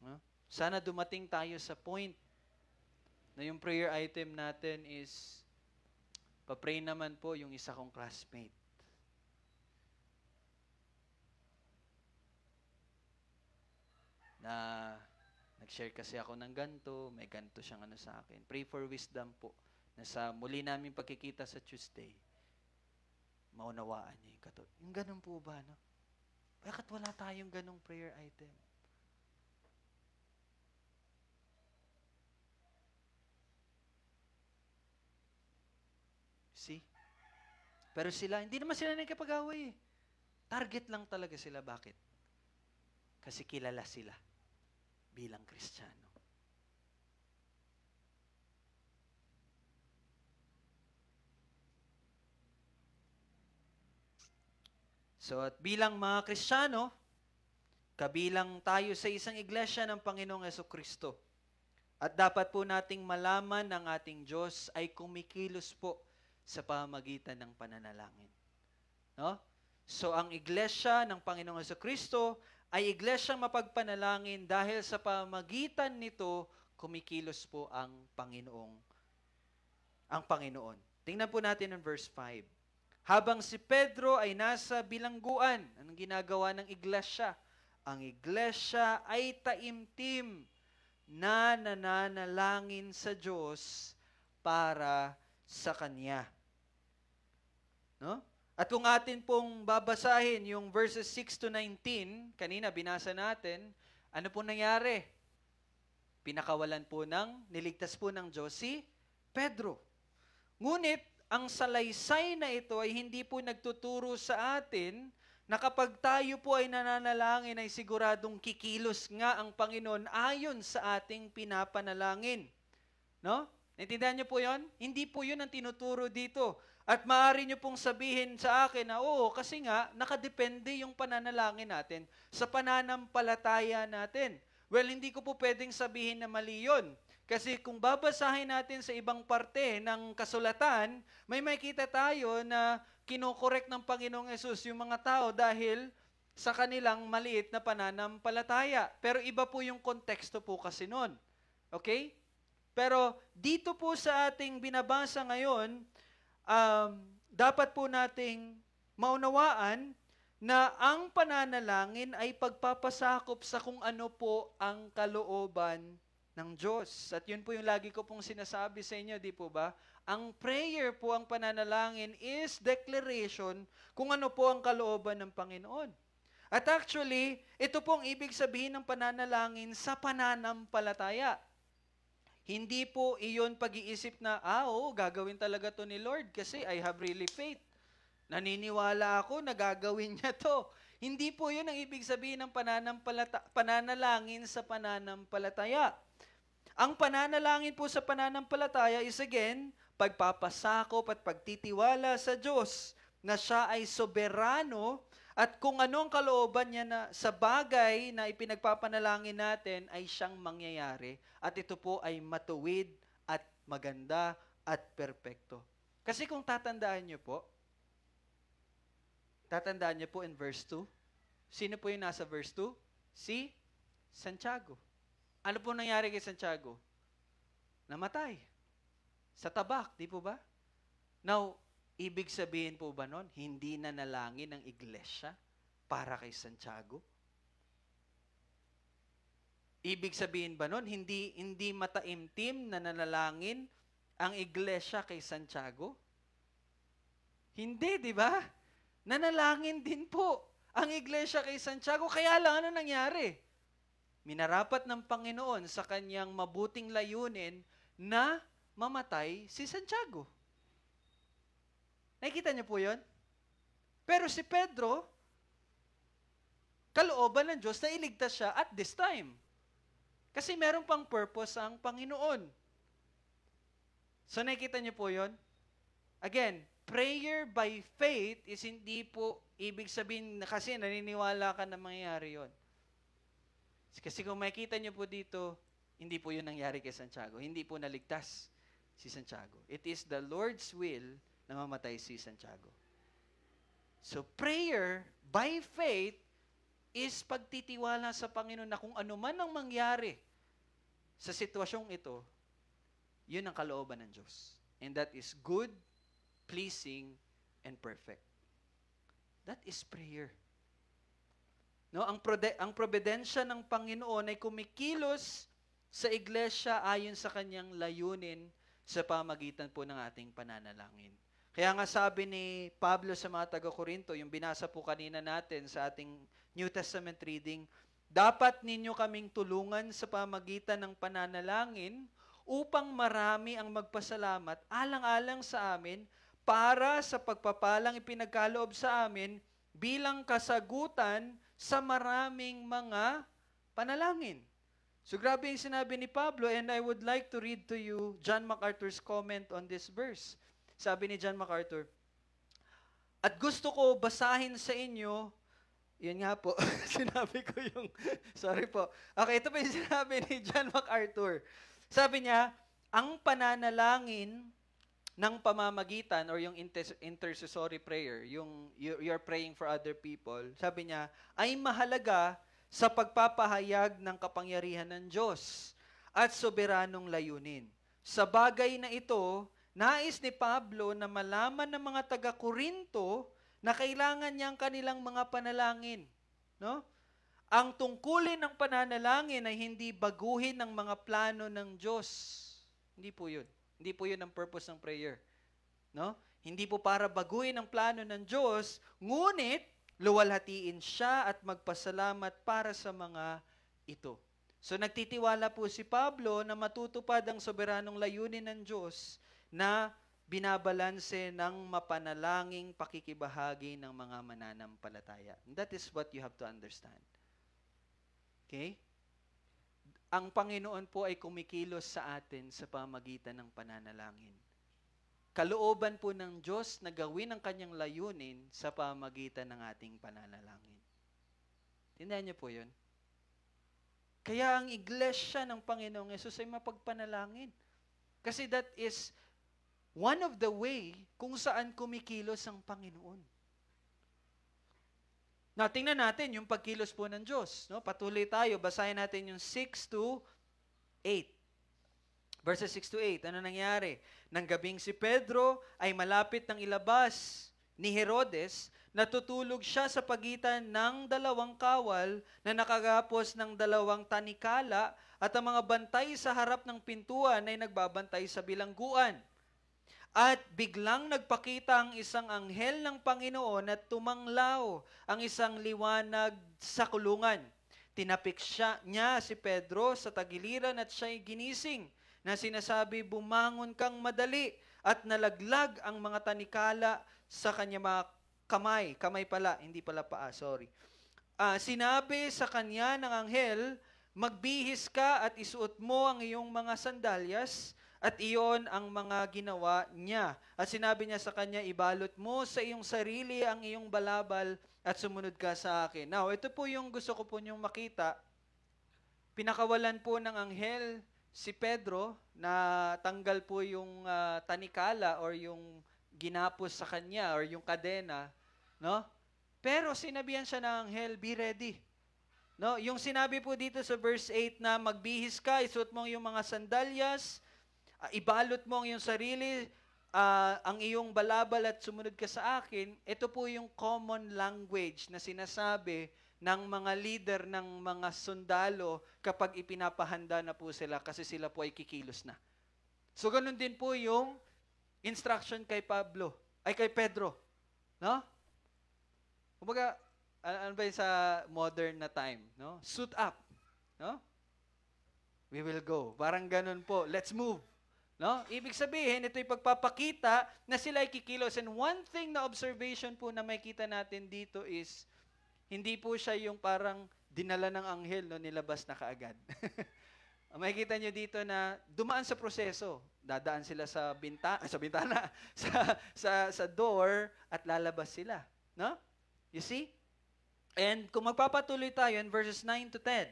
No? Sana dumating tayo sa point na yung prayer item natin is pa-pray naman po yung isa kong classmate. Na nag-share kasi ako ng ganito, may ganito siyang ano sa akin. Pray for wisdom po. Na sa muli namin pagkikita sa Tuesday, maunawaan niya yung katulad. Yung ganun po ba, no? Bakit wala tayong ganung prayer item? See? Pero sila, hindi naman sila nagkapag-away eh. Target lang talaga sila. Bakit? Kasi kilala sila bilang Kristiyano. So, at bilang mga Kristiyano, kabilang tayo sa isang iglesia ng Panginoong Jesucristo. At dapat po nating malaman ng ating Diyos ay kumikilos po sa pamamagitan ng pananalangin. No? So, ang iglesia ng Panginoong Jesucristo ay iglesyang mapagpanalangin dahil sa pamamagitan nito, kumikilos po ang Panginoon. Tingnan po natin ang verse 5. Habang si Pedro ay nasa bilangguan, anong ginagawa ng iglesia? Ang iglesia ay taimtim na nananalangin sa Diyos para sa Kanya. No? At kung atin pong babasahin yung verses 6 to 19, kanina binasa natin, ano po nangyari? Pinakawalan po niligtas po ng Diyos si Pedro. Ngunit, ang salaysay na ito ay hindi po nagtuturo sa atin na kapag tayo po ay nananalangin ay siguradong kikilos nga ang Panginoon ayon sa ating pinapanalangin. No? Naintindihan niyo po yon? Hindi po yun ang tinuturo dito. At maaari niyo pong sabihin sa akin na oo, kasi nga, nakadepende yung pananalangin natin sa pananampalataya natin. Well, hindi ko po pwedeng sabihin na mali yun. Kasi kung babasahin natin sa ibang parte ng kasulatan, may makita tayo na kinokorek ng Panginoong Yesus yung mga tao dahil sa kanilang maliit na pananampalataya. Pero iba po yung konteksto po kasi nun. Okay? Pero dito po sa ating binabasa ngayon, dapat po nating maunawaan na ang pananalangin ay pagpapasakop sa kung ano po ang kalooban ng Diyos. At yun po yung lagi ko pong sinasabi sa inyo, di po ba? Ang prayer po, ang pananalangin is declaration kung ano po ang kalooban ng Panginoon. At actually, ito pong ibig sabihin ng pananalangin sa pananampalataya. Hindi po iyon pag-iisip na, oo, gagawin talaga to ni Lord kasi I have really faith. Naniniwala ako na gagawin niya to. Hindi po yun ang ibig sabihin ng pananalangin sa pananampalataya. Ang pananalangin po sa pananampalataya is again, pagpapasakop at pagtitiwala sa Diyos na siya ay soberano at kung ano ang kalooban niya na sa bagay na ipinagpapanalangin natin ay siyang mangyayari at ito po ay matuwid at maganda at perpekto. Kasi kung tatandaan niyo po in verse 2, sino po yung nasa verse 2? Si Santiago. Ano po nangyari kay Santiago? Namatay. Sa tabak, di po ba? Now, ibig sabihin po ba nun, hindi na nalangin ng iglesia para kay Santiago? Ibig sabihin ba nun, hindi mataimtim na nanalangin ang iglesia kay Santiago? Hindi, di ba? Nanalangin din po ang iglesia kay Santiago. Kaya lang, ano nangyari? Minarapat ng Panginoon sa kanyang mabuting layunin na mamatay si Santiago. Nakikita niyo po yun? Pero si Pedro, kalooban ng Diyos na iligtas siya at this time. Kasi meron pang purpose ang Panginoon. So nakikita niyo po yun? Again, prayer by faith is hindi po ibig sabihin na kasi naniniwala ka na mangyayari yun. Kasi kung makikita niyo po dito, hindi po yun nangyari kay Santiago. Hindi po naligtas si Santiago. It is the Lord's will na mamatay si Santiago. So prayer by faith is pagtitiwala sa Panginoon na kung ano man ang mangyari sa sitwasyong ito, yun ang kalooban ng Diyos. And that is good, pleasing, and perfect. That is prayer. No, ang providensya ng Panginoon ay kumikilos sa iglesia ayon sa kanyang layunin sa pamagitan po ng ating pananalangin. Kaya nga sabi ni Pablo sa mga taga-Korinto, yung binasa po kanina natin sa ating New Testament reading, dapat ninyo kaming tulungan sa pamagitan ng pananalangin upang marami ang magpasalamat alang-alang sa amin para sa pagpapalang ipinagkaloob sa amin bilang kasagutan sa maraming mga panalangin. So grabe yung sinabi ni Pablo, and I would like to read to you John MacArthur's comment on this verse. Sabi ni John MacArthur, at gusto ko basahin sa inyo, yun nga po, sinabi ko yung, sorry po. Okay, ito pa yung sinabi ni John MacArthur. Sabi niya, ang pananalangin ng pamamagitan or yung intercessory prayer, yung you're praying for other people, sabi niya, ay mahalaga sa pagpapahayag ng kapangyarihan ng Diyos at soberanong layunin. Sa bagay na ito, nais ni Pablo na malaman ng mga taga-Korinto na kailangan niya ang kanilang mga panalangin. No? Ang tungkulin ng pananalangin ay hindi baguhin ng mga plano ng Diyos. Hindi po yun. Hindi po yun ang purpose ng prayer. No? Hindi po para baguhin ang plano ng Diyos, ngunit luwalhatiin siya at magpasalamat para sa mga ito. So nagtitiwala po si Pablo na matutupad ang soberanong layunin ng Diyos na binabalanse ng mapanalangin pakikibahagi ng mga mananampalataya. And that is what you have to understand. Okay? Ang Panginoon po ay kumikilos sa atin sa pamagitan ng pananalangin. Kalooban po ng Diyos na gawin ang kanyang layunin sa pamagitan ng ating pananalangin. Tindihan niyo po yun? Kaya ang iglesia ng Panginoong Yesus ay mapagpanalangin. Kasi that is one of the way kung saan kumikilos ang Panginoon. Now, tingnan natin yung pagkilos po ng Diyos. No? Patuloy tayo. Basahin natin yung 6 to 8. Verses 6 to 8. Ano nangyari? Nang gabing si Pedro ay malapit ng ilabas ni Herodes, natutulog siya sa pagitan ng dalawang kawal na nakagapos ng dalawang tanikala at ang mga bantay sa harap ng pintuan ay nagbabantay sa bilangguan. At biglang nagpakita ang isang anghel ng Panginoon at tumanglaw ang isang liwanag sa kulungan. Tinapik niya si Pedro sa tagiliran at siya'y ginising na sinasabi, bumangon kang madali, at nalaglag ang mga tanikala sa kanya mga kamay. Kamay pala, hindi pala paa, sorry. Sinabi sa kanya ng anghel, magbihis ka at isuot mo ang iyong mga sandalyas, at iyon ang mga ginawa niya. At sinabi niya sa kanya, ibalot mo sa iyong sarili ang iyong balabal at sumunod ka sa akin. Now, ito po yung gusto ko po niyong makita. Pinakawalan po ng anghel si Pedro na tanggal po yung tanikala or yung ginapos sa kanya or yung kadena. No? Pero sinabihan siya ng anghel, be ready. No? Yung sinabi po dito sa verse 8 na magbihis ka, isuot mo yung mga sandalyas, ibalot mo ang iyong sarili, ang iyong balabal at sumunod ka sa akin, ito po yung common language na sinasabi ng mga leader ng mga sundalo kapag ipinapahanda na po sila kasi sila po ay kikilos na. So, ganun din po yung instruction kay Pedro. No? Kumbaga, ano ba yung sa modern na time? No? Suit up. No? We will go. Parang ganun po. Let's move. No? Ibig sabihin, ito'y pagpapakita na sila ay kikilos. And one thing na observation po na makita natin dito is, hindi po siya yung parang dinala ng anghel, no, nilabas na kaagad. Makikita nyo dito na dumaan sa proseso. Dadaan sila sa bintana, sa door, at lalabas sila. No? You see? And kung magpapatuloy tayo in verses 9 to 10,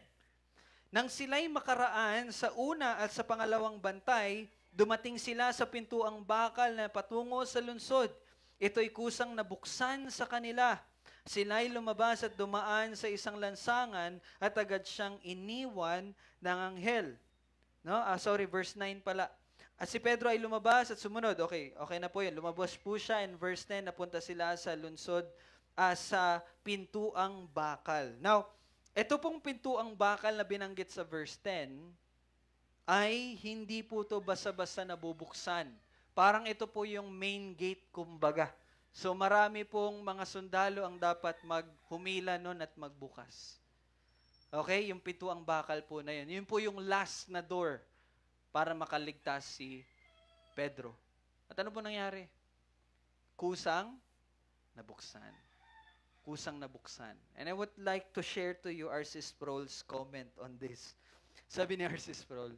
nang sila'y makaraan sa una at sa pangalawang bantay, dumating sila sa pintuang bakal na patungo sa lungsod. Ito'y kusang nabuksan sa kanila. Sila'y lumabas at dumaan sa isang lansangan at agad siyang iniwan ng anghel. No? Verse 9 pala. At si Pedro ay lumabas at sumunod. Okay na po yun. Lumabas po siya in verse 10, napunta sila sa lungsod sa pintuang bakal. Now, ito pong pintuang bakal na binanggit sa verse 10, ay hindi po to basta-basta nabubuksan. Parang ito po yung main gate kumbaga. So marami pong mga sundalo ang dapat maghumila nun at magbukas. Okay? Yung pintuang bakal po na yun. Yun po yung last na door para makaligtas si Pedro. At ano po nangyari? Kusang nabuksan. Kusang nabuksan. And I would like to share to you R.C. Sproul's comment on this. Sabi ni R.C. Sproul,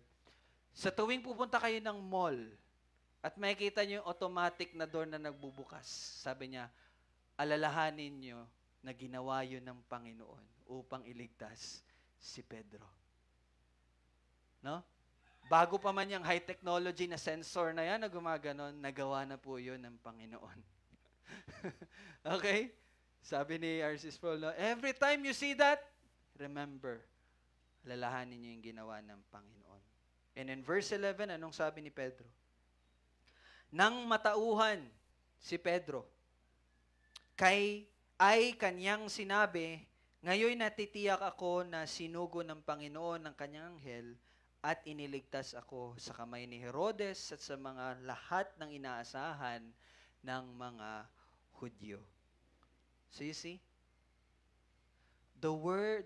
sa tuwing pupunta kayo ng mall at makikita nyo yung automatic na door na nagbubukas, sabi niya, alalahanin nyo na ginawa yun ng Panginoon upang iligtas si Pedro. No? Bago pa man yung high technology na sensor na yan na gumaganon, nagawa na po yun ng Panginoon. Okay? Sabi ni R.C. Sproul, no? Every time you see that, remember, alalahanin nyo yung ginawa ng Panginoon. And in verse 11, anong sabi ni Pedro? Nang matauhan si Pedro, ay kanyang sinabi, ngayon natitiyak ako na sinugo ng Panginoon ng kanyang anghel at iniligtas ako sa kamay ni Herodes at sa mga lahat ng inaasahan ng mga Hudyo. So you see? The word,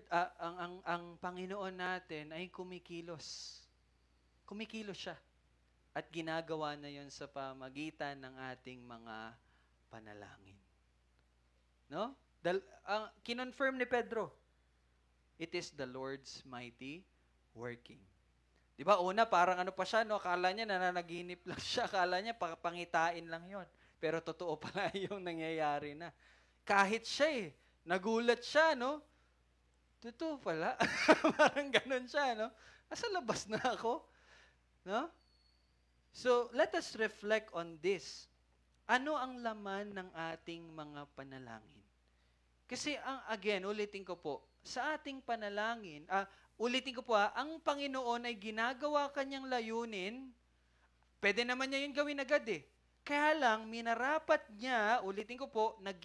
ang Panginoon natin ay kumikilos. Kumikilos siya. At ginagawa na yon sa pamagitan ng ating mga panalangin. No? Kinonfirm ni Pedro, it is the Lord's mighty working. Di ba? Una, parang ano pa siya, no? Akala niya nananaginip lang siya. Akala niya pangitain lang yon. Pero totoo pala yung nangyayari na. Kahit siya nagulat siya, no? Totoo pala. Parang ganun siya, no? Asa labas na ako? No? So, let us reflect on this. Ano ang laman ng ating mga panalangin? Kasi, again, ulitin ko po, sa ating panalangin, ulitin ko po ang Panginoon ay ginagawa kanyang layunin, pwede naman niya yun gawin agad Kaya lang, minarapat niya, ulitin ko po, na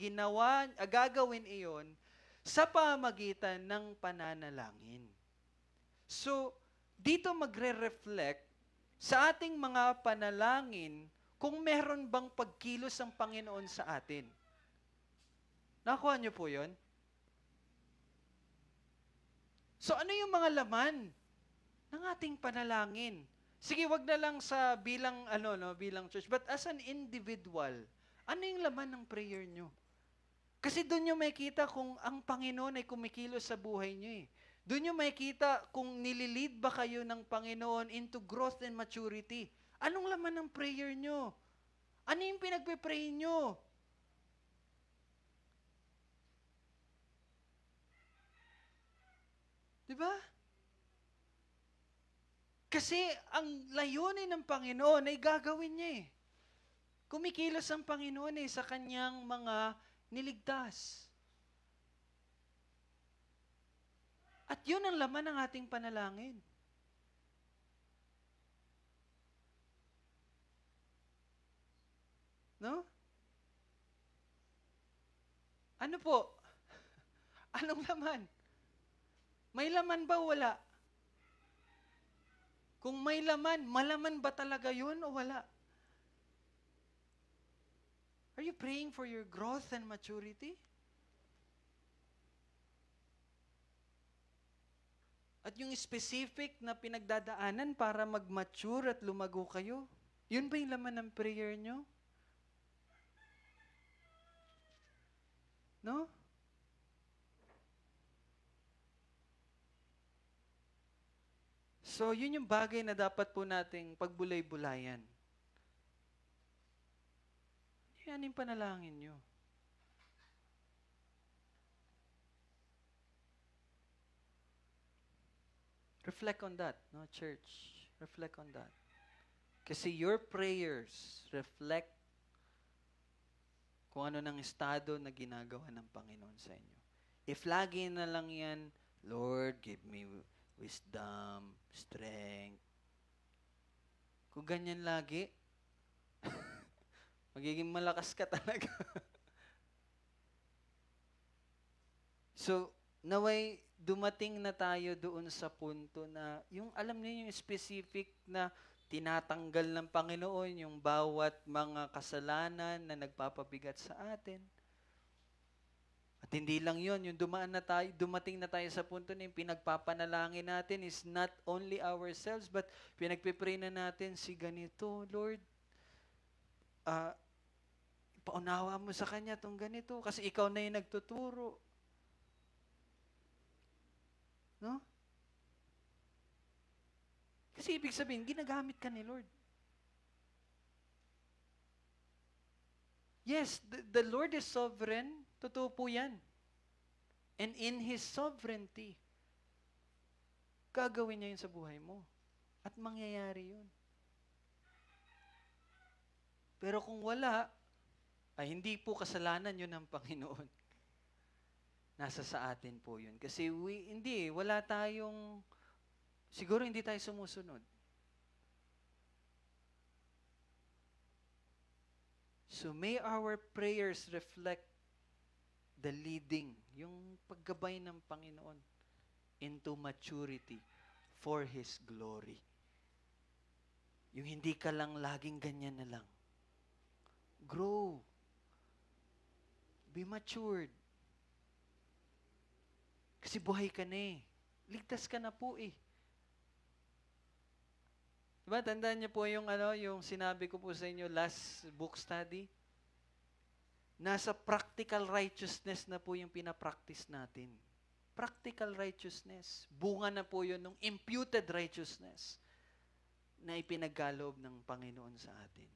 gagawin iyon sa pamagitan ng pananalangin. So, dito magre-reflect sa ating mga panalangin kung meron bang pagkilos ang Panginoon sa atin. Nakuha niyo po yun? So, ano yung mga laman ng ating panalangin? Sige, wag na lang sa bilang church, but as an individual, ano yung laman ng prayer nyo? Kasi doon nyo makikita kung ang Panginoon ay kumikilos sa buhay nyo Doon nyo makikita kung nililid ba kayo ng Panginoon into growth and maturity. Anong laman ng prayer nyo? Ano yung pinagpe-pray nyo? Diba? Kasi ang layunin ng Panginoon ay gagawin niya Kumikilos ang Panginoon sa kanyang mga niligtas. At yun ang laman ng ating panalangin. No? Ano po? Anong laman? May laman ba o wala? Kung may laman, malaman ba talaga yun o wala? Are you praying for your growth and maturity? At yung specific na pinagdadaanan para mag-mature at lumago kayo, yun ba yung laman ng prayer nyo? No? So, yun yung bagay na dapat po nating pagbulay-bulayan. Yan yung panalangin nyo. Reflect on that, no, church. Reflect on that. Kasi your prayers reflect kung ano ng estado na ginagawa ng Panginoon sa inyo. If lagi na lang yan, Lord, give me wisdom, strength. Kung ganyan lagi, magiging malakas ka talaga. So, naway dumating na tayo doon sa punto na yung alam niyo yung specific na tinatanggal ng Panginoon yung bawat mga kasalanan na nagpapabigat sa atin. At hindi lang yun, yung dumating na tayo sa punto na yung pinagpapanalangin natin is not only ourselves, but pinagpipray na natin si ganito, Lord, paunawa mo sa kanya itong ganito, kasi ikaw na yung nagtuturo. No? Kasi ibig sabihin, ginagamit ka ni Lord. Yes, the Lord is sovereign. Totoo po yan. And in His sovereignty, gagawin niya yun sa buhay mo. At mangyayari yun. Pero kung wala, ay hindi po kasalanan yun ng Panginoon. Nasa sa atin po yun. Kasi wala tayong, siguro hindi tayo sumusunod. So may our prayers reflect the leading, yung paggabay ng Panginoon into maturity for His glory. Yung hindi ka lang laging ganyan na lang. Grow. Be matured. Kasi buhay ka na Ligtas ka na po Diba, tandaan niyo po yung, yung sinabi ko po sa inyo last book study? Nasa practical righteousness na po yung pinapractice natin. Practical righteousness. Bunga na po yun ng imputed righteousness na ipinagkaloob ng Panginoon sa atin.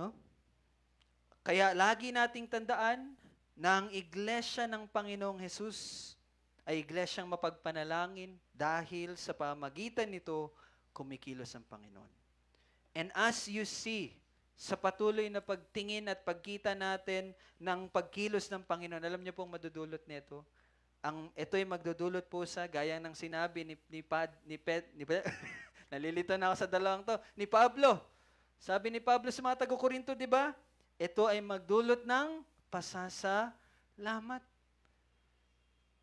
No? Kaya lagi nating tandaan na ang iglesia ng Panginoong Hesus ay iglesyang mapagpanalangin dahil sa pamagitan nito kumikilos ang Panginoon. And as you see, sa patuloy na pagtingin at pagkita natin ng pagkilos ng Panginoon, alam niyo pong madudulot nito. Ito ay magdudulot po sa, gaya ng sinabi nalilito na ako sa dalawang to, ni Pablo. Sabi ni Pablo sa mga taga-Korinto, di ba? Ito ay magdulot ng pasasalamat.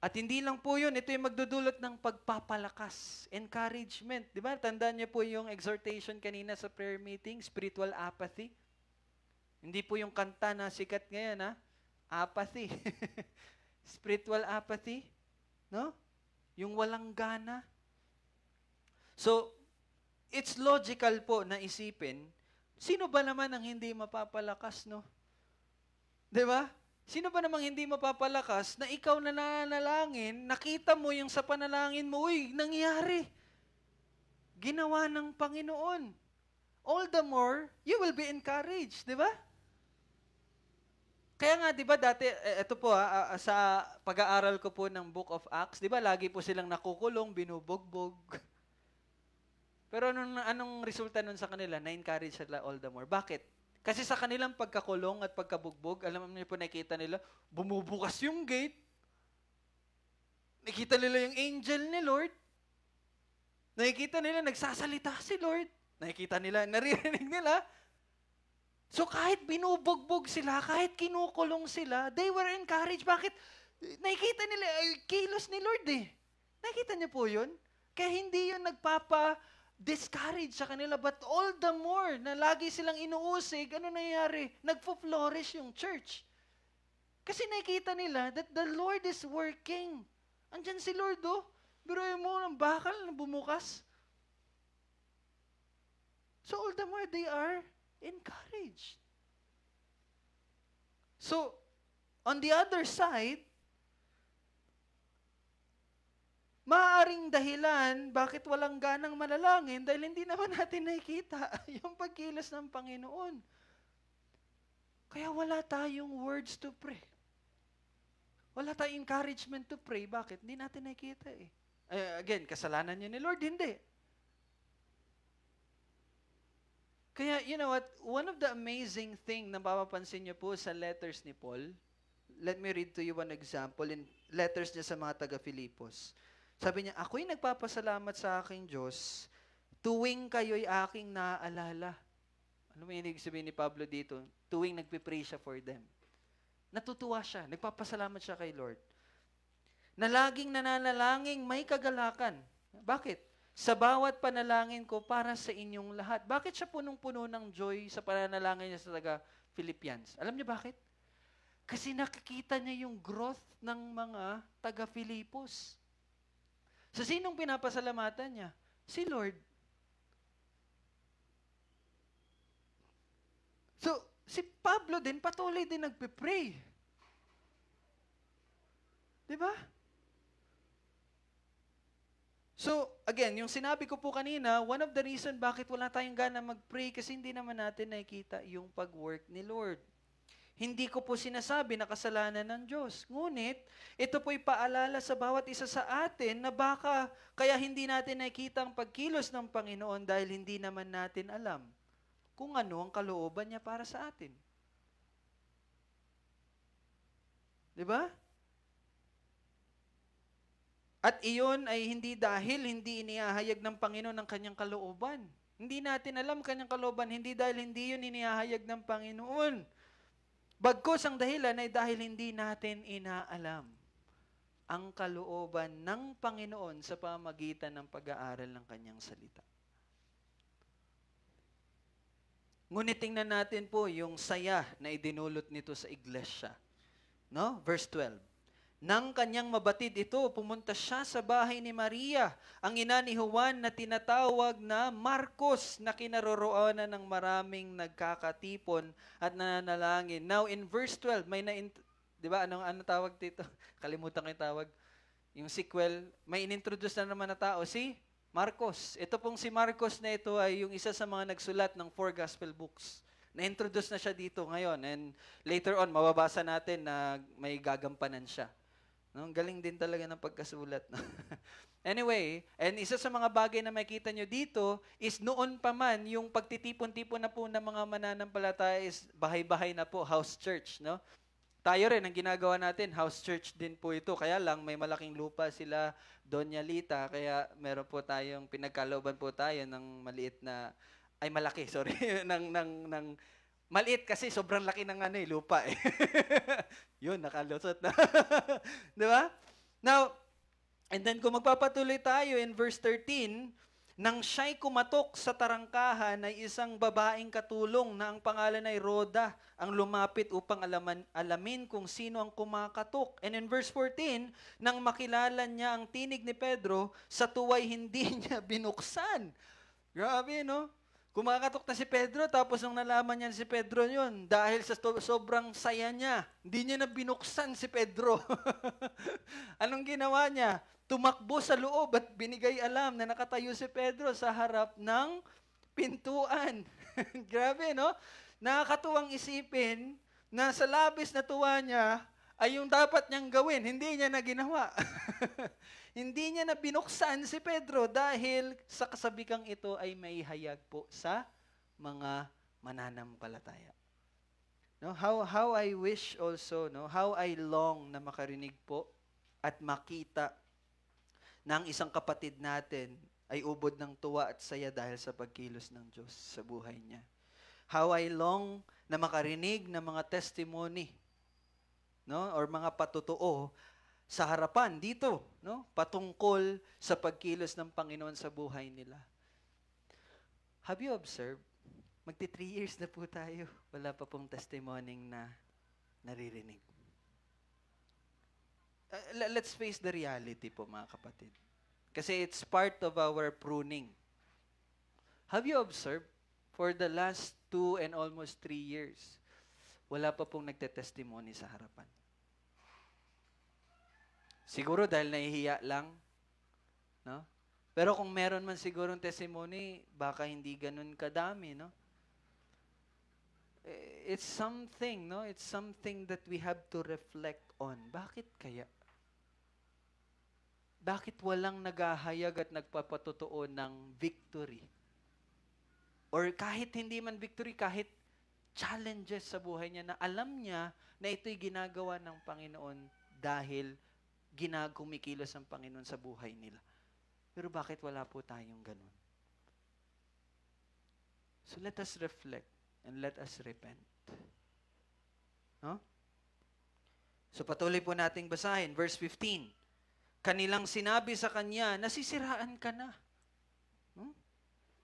At hindi lang po yun, ito yung magdudulot ng pagpapalakas, encouragement. Di ba? Tandaan niyo po yung exhortation kanina sa prayer meeting, spiritual apathy. Hindi po yung kanta na sikat ngayon, ha? Apathy. Spiritual apathy. No? Yung walang gana. So, it's logical po na isipin, sino ba naman ang hindi mapapalakas, no? Di ba? Sino ba namang hindi mapapalakas na ikaw na nananalangin, nakita mo yung sa panalangin mo, uy, nangyari. Ginawa ng Panginoon. All the more, you will be encouraged, di ba? Kaya nga, di ba, dati, ito po sa pag-aaral ko po ng Book of Acts, di ba, lagi po silang nakukulong, binubogbog. Pero anong resulta nun sa kanila? Na-encourage sila all the more. Bakit? Kasi sa kanilang pagkakulong at pagkabugbog, alam niyo po nakita nila, bumubukas yung gate. Nakita nila yung angel ni Lord. Nakikita nila, nagsasalita si Lord. Nakikita nila, naririnig nila. So kahit binubugbog sila, kahit kinukulong sila, they were encouraged. Bakit? Nakikita nila, kilos ni Lord eh. Nakikita niyo po yun? Kaya hindi yun discourage sa kanila, but all the more na lagi silang inuusig, ano nangyayari? Nagpo-flourish yung church. Kasi nakikita nila that the Lord is working. Andyan si Lord, oh. Biruin mo ng bakal na bumukas. So all the more they are encouraged. So, on the other side, maaaring dahilan bakit walang ganang manalangin dahil hindi naman natin nakikita yung pagkilos ng Panginoon. Kaya wala tayong words to pray. Wala tayong encouragement to pray. Bakit? Hindi natin nakikita eh. Again, kasalanan niya ni Lord? Hindi. Kaya, you know what? One of the amazing thing na mapapansin niyo po sa letters ni Paul, let me read to you one example in letters niya sa mga taga-Filipos. Sabi niya, ako'y nagpapasalamat sa aking Diyos, tuwing kayo'y aking naaalala. Ano may ibig sabihin ni Pablo dito? Tuwing nagpipray siya for them. Natutuwa siya, nagpapasalamat siya kay Lord. Na laging nananalangin may kagalakan. Bakit? Sa bawat panalangin ko para sa inyong lahat. Bakit siya punong-puno ng joy sa pananalangin niya sa taga-Philippians? Alam niyo bakit? Kasi nakikita niya yung growth ng mga taga-Filipos. So, sinong pinapasalamatan niya? Si Lord. So, si Pablo din, patuloy din nagpe-pray. Diba? So, again, yung sinabi ko po kanina, one of the reason bakit wala tayong gana mag-pray kasi hindi naman natin nakikita yung pag-work ni Lord. Hindi ko po sinasabi na kasalanan ng Diyos. Ngunit, ito po'y paalala sa bawat isa sa atin na baka kaya hindi natin nakikita ang pagkilos ng Panginoon dahil hindi naman natin alam kung ano ang kalooban niya para sa atin. Diba? At iyon ay hindi dahil hindi inihahayag ng Panginoon ang kanyang kalooban. Hindi natin alam kanyang kalooban, hindi dahil hindi yun inihahayag ng Panginoon. Bagkus ang dahilan ay dahil hindi natin inaalam ang kalooban ng Panginoon sa pamagitan ng pag-aaral ng kanyang salita. Ngunit tingnan natin po yung saya na idinulot nito sa iglesia. No? Verse 12. ng kanyang mabatid ito, pumunta siya sa bahay ni Maria, ang ina ni Juan na tinatawag na Marcos, na kinaroroonan ng maraming nagkakatipon at nananalangin. Now, in verse 12, may di ba, ano tawag dito? Kalimutan ko yung tawag. Yung sequel, may inintroduce na naman na tao, si Marcos. Ito pong si Marcos na ito ay yung isa sa mga nagsulat ng 4 gospel books. Na-introduce na siya dito ngayon. And later on, mababasa natin na may gagampanan siya. No? Galing din talaga ng pagkasulat. No? Anyway, and isa sa mga bagay na makita nyo dito is noon pa man, yung pagtitipon-tipon na po ng mga mananampalataya is bahay-bahay na po, house church. No? Tayo rin, ang ginagawa natin, house church din po ito. Kaya lang, may malaking lupa sila, Doña Lita, kaya meron po tayong, pinagkalooban po tayo ng maliit na, ay malaki, sorry, ng maliit kasi sobrang laki ng lupa eh. Yun, nakalusot na. Di ba? Now, and then kung magpapatuloy tayo in verse 13, nang siya'y kumatok sa tarangkahan ay isang babaeng katulong na ang pangalan ay Rhoda ang lumapit upang alamin kung sino ang kumakatok. And in verse 14, nang makilala niya ang tinig ni Pedro, sa tuwa'y hindi niya binuksan. Grabe, no? Kumakatok na si Pedro, tapos nung nalaman niya si Pedro yun, dahil sa sobrang saya niya, hindi niya na binuksan si Pedro. Anong ginawa niya? Tumakbo sa loob at binigay alam na nakatayo si Pedro sa harap ng pintuan. Grabe, no? Nakakatuwang isipin na sa labis na tuwa niya ay yung dapat niyang gawin, hindi niya na ginawa. Hindi niya na binuksan si Pedro dahil sa kasabikang ito ay may hayag po sa mga mananampalataya. No, how I wish also, no, how I long na makarinig po at makita na ang isang kapatid natin ay ubod ng tuwa at saya dahil sa pagkilos ng Diyos sa buhay niya. How I long na makarinig ng mga testimony, no, or mga patotoo sa harapan dito, no, patungkol sa pagkilos ng Panginoon sa buhay nila. Have you observed? Magti 3 years na po tayo. Wala pa pong testimony na naririnig. Let's face the reality po, mga kapatid. Kasi it's part of our pruning. Have you observed? For the last 2 and almost 3 years, wala pa pong nagte-testimony sa harapan. Siguro dahil nahihiya lang, no? Pero kung meron man sigurong testimony, baka hindi ganun kadami, no? It's something, no? It's something that we have to reflect on. Bakit kaya? Bakit walang naghahayag at nagpapatotoo ng victory? Or kahit hindi man victory, kahit challenges sa buhay niya na alam niya na ito'y ginagawa ng Panginoon dahil kumikilos ang Panginoon sa buhay nila. Pero bakit wala po tayong ganun? So let us reflect and let us repent. No? So patuloy po nating basahin. Verse 15. Kanilang sinabi sa kanya, nasisiraan ka na.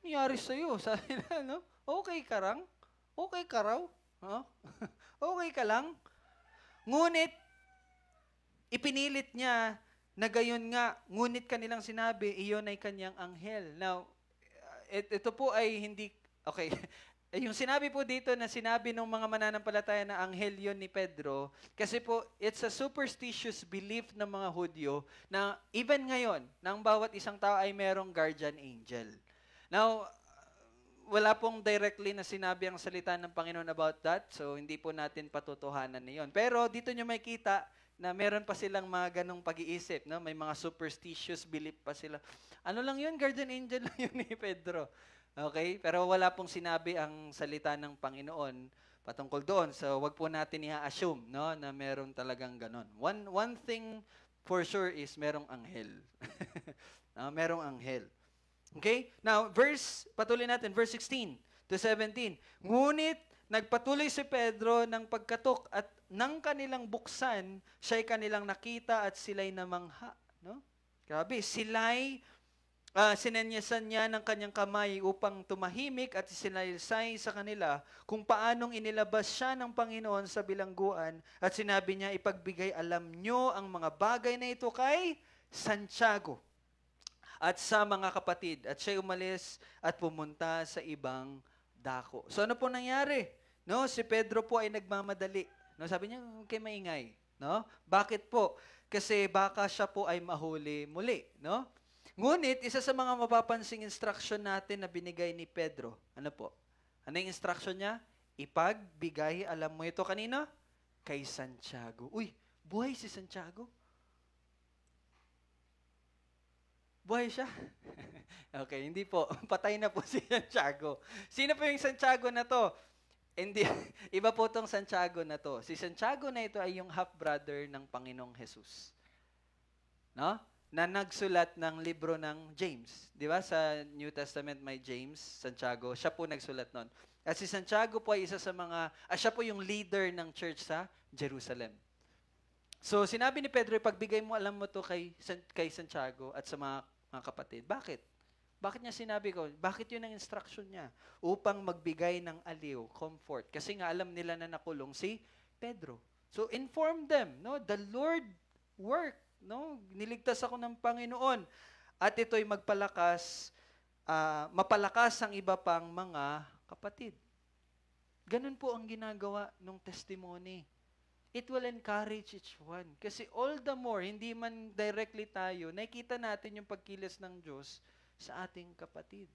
Nangyari sa'yo. Sabi na, no? Okay ka lang? Okay ka raw? No? Okay ka lang? Ngunit, ipinilit niya na gayon nga, ngunit kanilang sinabi, iyon ay kanyang anghel. Now, ito po ay hindi, okay, yung sinabi po dito na sinabi ng mga mananampalataya na anghel yon ni Pedro, kasi po, it's a superstitious belief ng mga Hudyo na even ngayon, na ang bawat isang tao ay merong guardian angel. Now, wala pong directly na sinabi ang salita ng Panginoon about that, so hindi po natin patutuhanan na yun. Pero dito nyo makita na meron pa silang mga ganong pag-iisip, no? May mga superstitious belief pa sila. Ano lang yun? Guardian angel lang yun ni Pedro. Okay? Pero wala pong sinabi ang salita ng Panginoon patungkol doon. So, wag po natin i-assume, no, na meron talagang ganon. One thing for sure is merong anghel. No, merong anghel. Okay? Now, patuloy natin, verse 16 to 17. Ngunit, nagpatuloy si Pedro ng pagkatok at nang kanilang buksan, siya'y kanilang nakita at sila'y namangha. No? Grabe, sila'y Sinenyasan niya ng kanyang kamay upang tumahimik at isinalaysay sa kanila kung paanong inilabas siya ng Panginoon sa bilangguan at sinabi niya, ipagbigay alam nyo ang mga bagay na ito kay Santiago at sa mga kapatid. At siya umalis at pumunta sa ibang dako. So ano po nangyari? No, si Pedro po ay nagmamadali. No, sabi niya, okay, maingay. No? Bakit po? Kasi baka siya po ay mahuli muli. No? Ngunit, isa sa mga mapapansing instruction natin na binigay ni Pedro, ano po? Ano yung instruction niya? Ipagbigay, alam mo ito kanina? Kay Santiago. Uy, buhay si Santiago? Buhay siya? Okay, hindi po. Patay na po si Santiago. Sino po yung Santiago na to? Hindi, iba po tong Santiago na to. Si Santiago na ito ay yung half-brother ng Panginoong Jesus. No? Na nagsulat ng libro ng James. Di ba? Sa New Testament may James, Santiago. Siya po nagsulat nun. At si Santiago po ay isa sa mga, siya po yung leader ng church sa Jerusalem. So, sinabi ni Pedro, pagbigay mo, alam mo to kay Santiago at sa mga kapatid. Bakit? Bakit niya sinabi ko? Bakit yun ang instruction niya? Upang magbigay ng aliw, comfort. Kasi nga alam nila na nakulong si Pedro. So, inform them. No? The Lord worked. No, niligtas ako ng Panginoon. At ito'y mapalakas ang iba pang mga kapatid. Ganun po ang ginagawa ng testimony. It will encourage each one. Kasi all the more, hindi man directly tayo, nakikita natin yung pagkilos ng Diyos sa ating kapatid.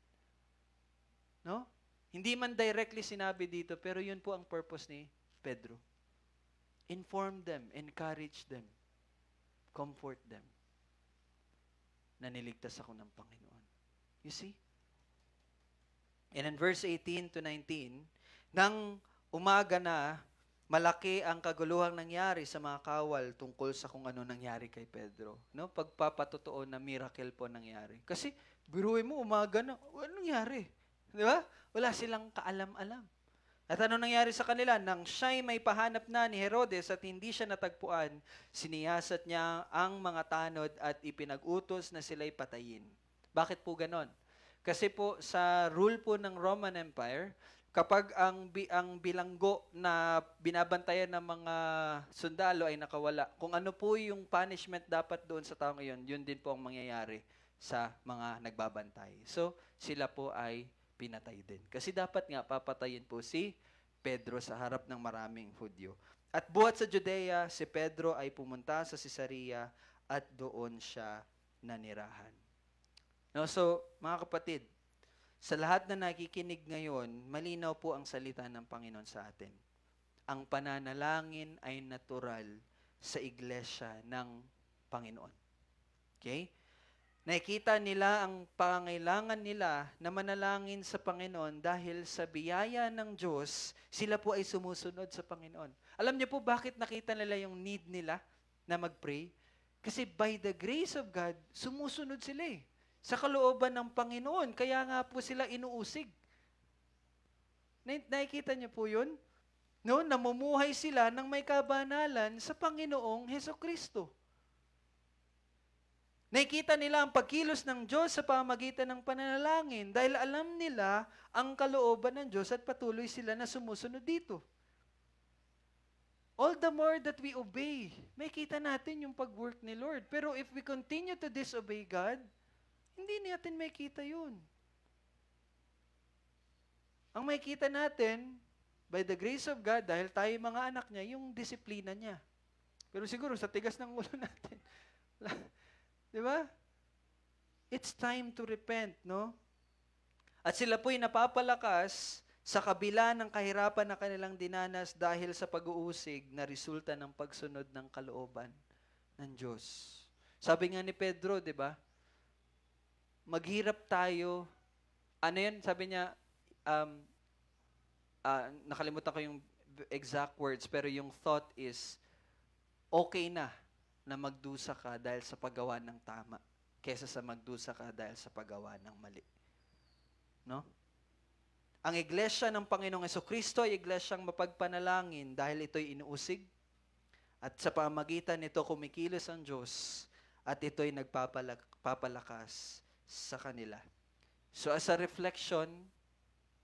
No? Hindi man directly sinabi dito, pero yun po ang purpose ni Pedro. Inform them, encourage them. Comfort them. Na niligtas ako ng Panginoon. You see? And in verse 18 to 19, nang umaga na, malaki ang kaguluhang nangyari sa mga kawal tungkol sa kung ano nangyari kay Pedro. No? Pagpapatotoo na miracle po nangyari. Kasi, biruin mo, umaga na, ano nangyari? Di ba? Wala silang kaalam-alam. At ano nangyari sa kanila? Nang siya'y may pahanap na ni Herodes at hindi siya natagpuan, siniyasat niya ang mga tanod at ipinag-utos na sila'y patayin. Bakit po ganon? Kasi po sa rule po ng Roman Empire, kapag ang bilanggo na binabantayan ng mga sundalo ay nakawala, kung ano po yung punishment dapat doon sa taong iyon, yun din po ang mangyayari sa mga nagbabantay. So, sila po ay pinatay din. Kasi dapat nga papatayin po si Pedro sa harap ng maraming Hudyo. At buhat sa Judea, si Pedro ay pumunta sa Cesarea at doon siya nanirahan. No, so, mga kapatid, sa lahat na nakikinig ngayon, malinaw po ang salita ng Panginoon sa atin. Ang pananalangin ay natural sa iglesia ng Panginoon. Okay? Nakikita nila ang pangailangan nila na manalangin sa Panginoon dahil sa biyaya ng Diyos, sila po ay sumusunod sa Panginoon. Alam niyo po bakit nakita nila yung need nila na mag-pray? Kasi by the grace of God, sumusunod sila eh. Sa kalooban ng Panginoon, kaya nga po sila inuusig. Nakikita niyo po yun? No, namumuhay sila ng may kabanalan sa Panginoong Hesukristo. Nakikita nila ang pagkilos ng Diyos sa pamamagitan ng pananalangin dahil alam nila ang kalooban ng Diyos at patuloy sila na sumusunod dito. All the more that we obey, makikita natin yung pag-work ni Lord. Pero if we continue to disobey God, hindi natin makikita yun. Ang makikita natin, by the grace of God, dahil tayo mga anak niya, yung disiplina niya. Pero siguro sa tigas ng ulo natin, di ba? It's time to repent, no? At sila po'y napapalakas sa kabila ng kahirapan na kanilang dinanas dahil sa pag-uusig na resulta ng pagsunod ng kalooban ng Diyos. Sabi nga ni Pedro, di ba? Maghirap tayo. Ano yan? Sabi niya, nakalimutan ko yung exact words, pero yung thought is, okay na magdusa ka dahil sa paggawa ng tama kesa sa magdusa ka dahil sa paggawa ng mali. No? Ang iglesia ng Panginoong Hesukristo ay iglesyang mapagpanalangin dahil ito'y inuusig at sa pamagitan nito kumikilos ang Diyos at ito'y nagpapalakas sa kanila. So as a reflection,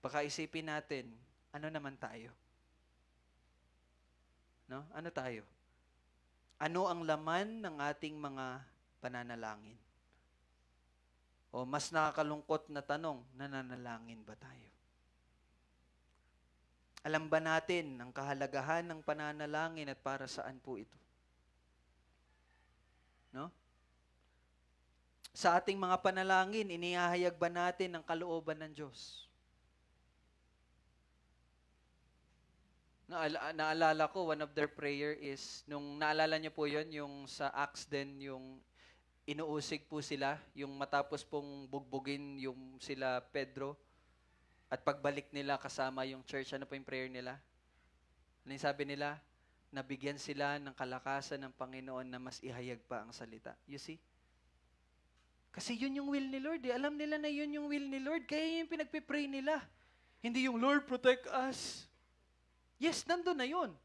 baka isipin natin, ano naman tayo? No? Ano tayo? Ano ang laman ng ating mga pananalangin? O mas nakakalungkot na tanong, nananalangin ba tayo? Alam ba natin ang kahalagahan ng pananalangin at para saan po ito? No? Sa ating mga panalangin, inihahayag ba natin ang kalooban ng Diyos? Naalala ko, one of their prayer is, nung naalala niyo po yon yung sa Acts din, yung inuusig po sila, yung matapos pong bugbugin yung sila Pedro, at pagbalik nila kasama yung church, ano po yung prayer nila? Ano yung sabi nila? Nabigyan sila ng kalakasan ng Panginoon na mas ihayag pa ang salita. You see? Kasi yun yung will ni Lord. Eh. Alam nila na yun yung will ni Lord. Kaya yung pinagpipray nila. Hindi yung, Lord, protect us. Yes, nandun na yun.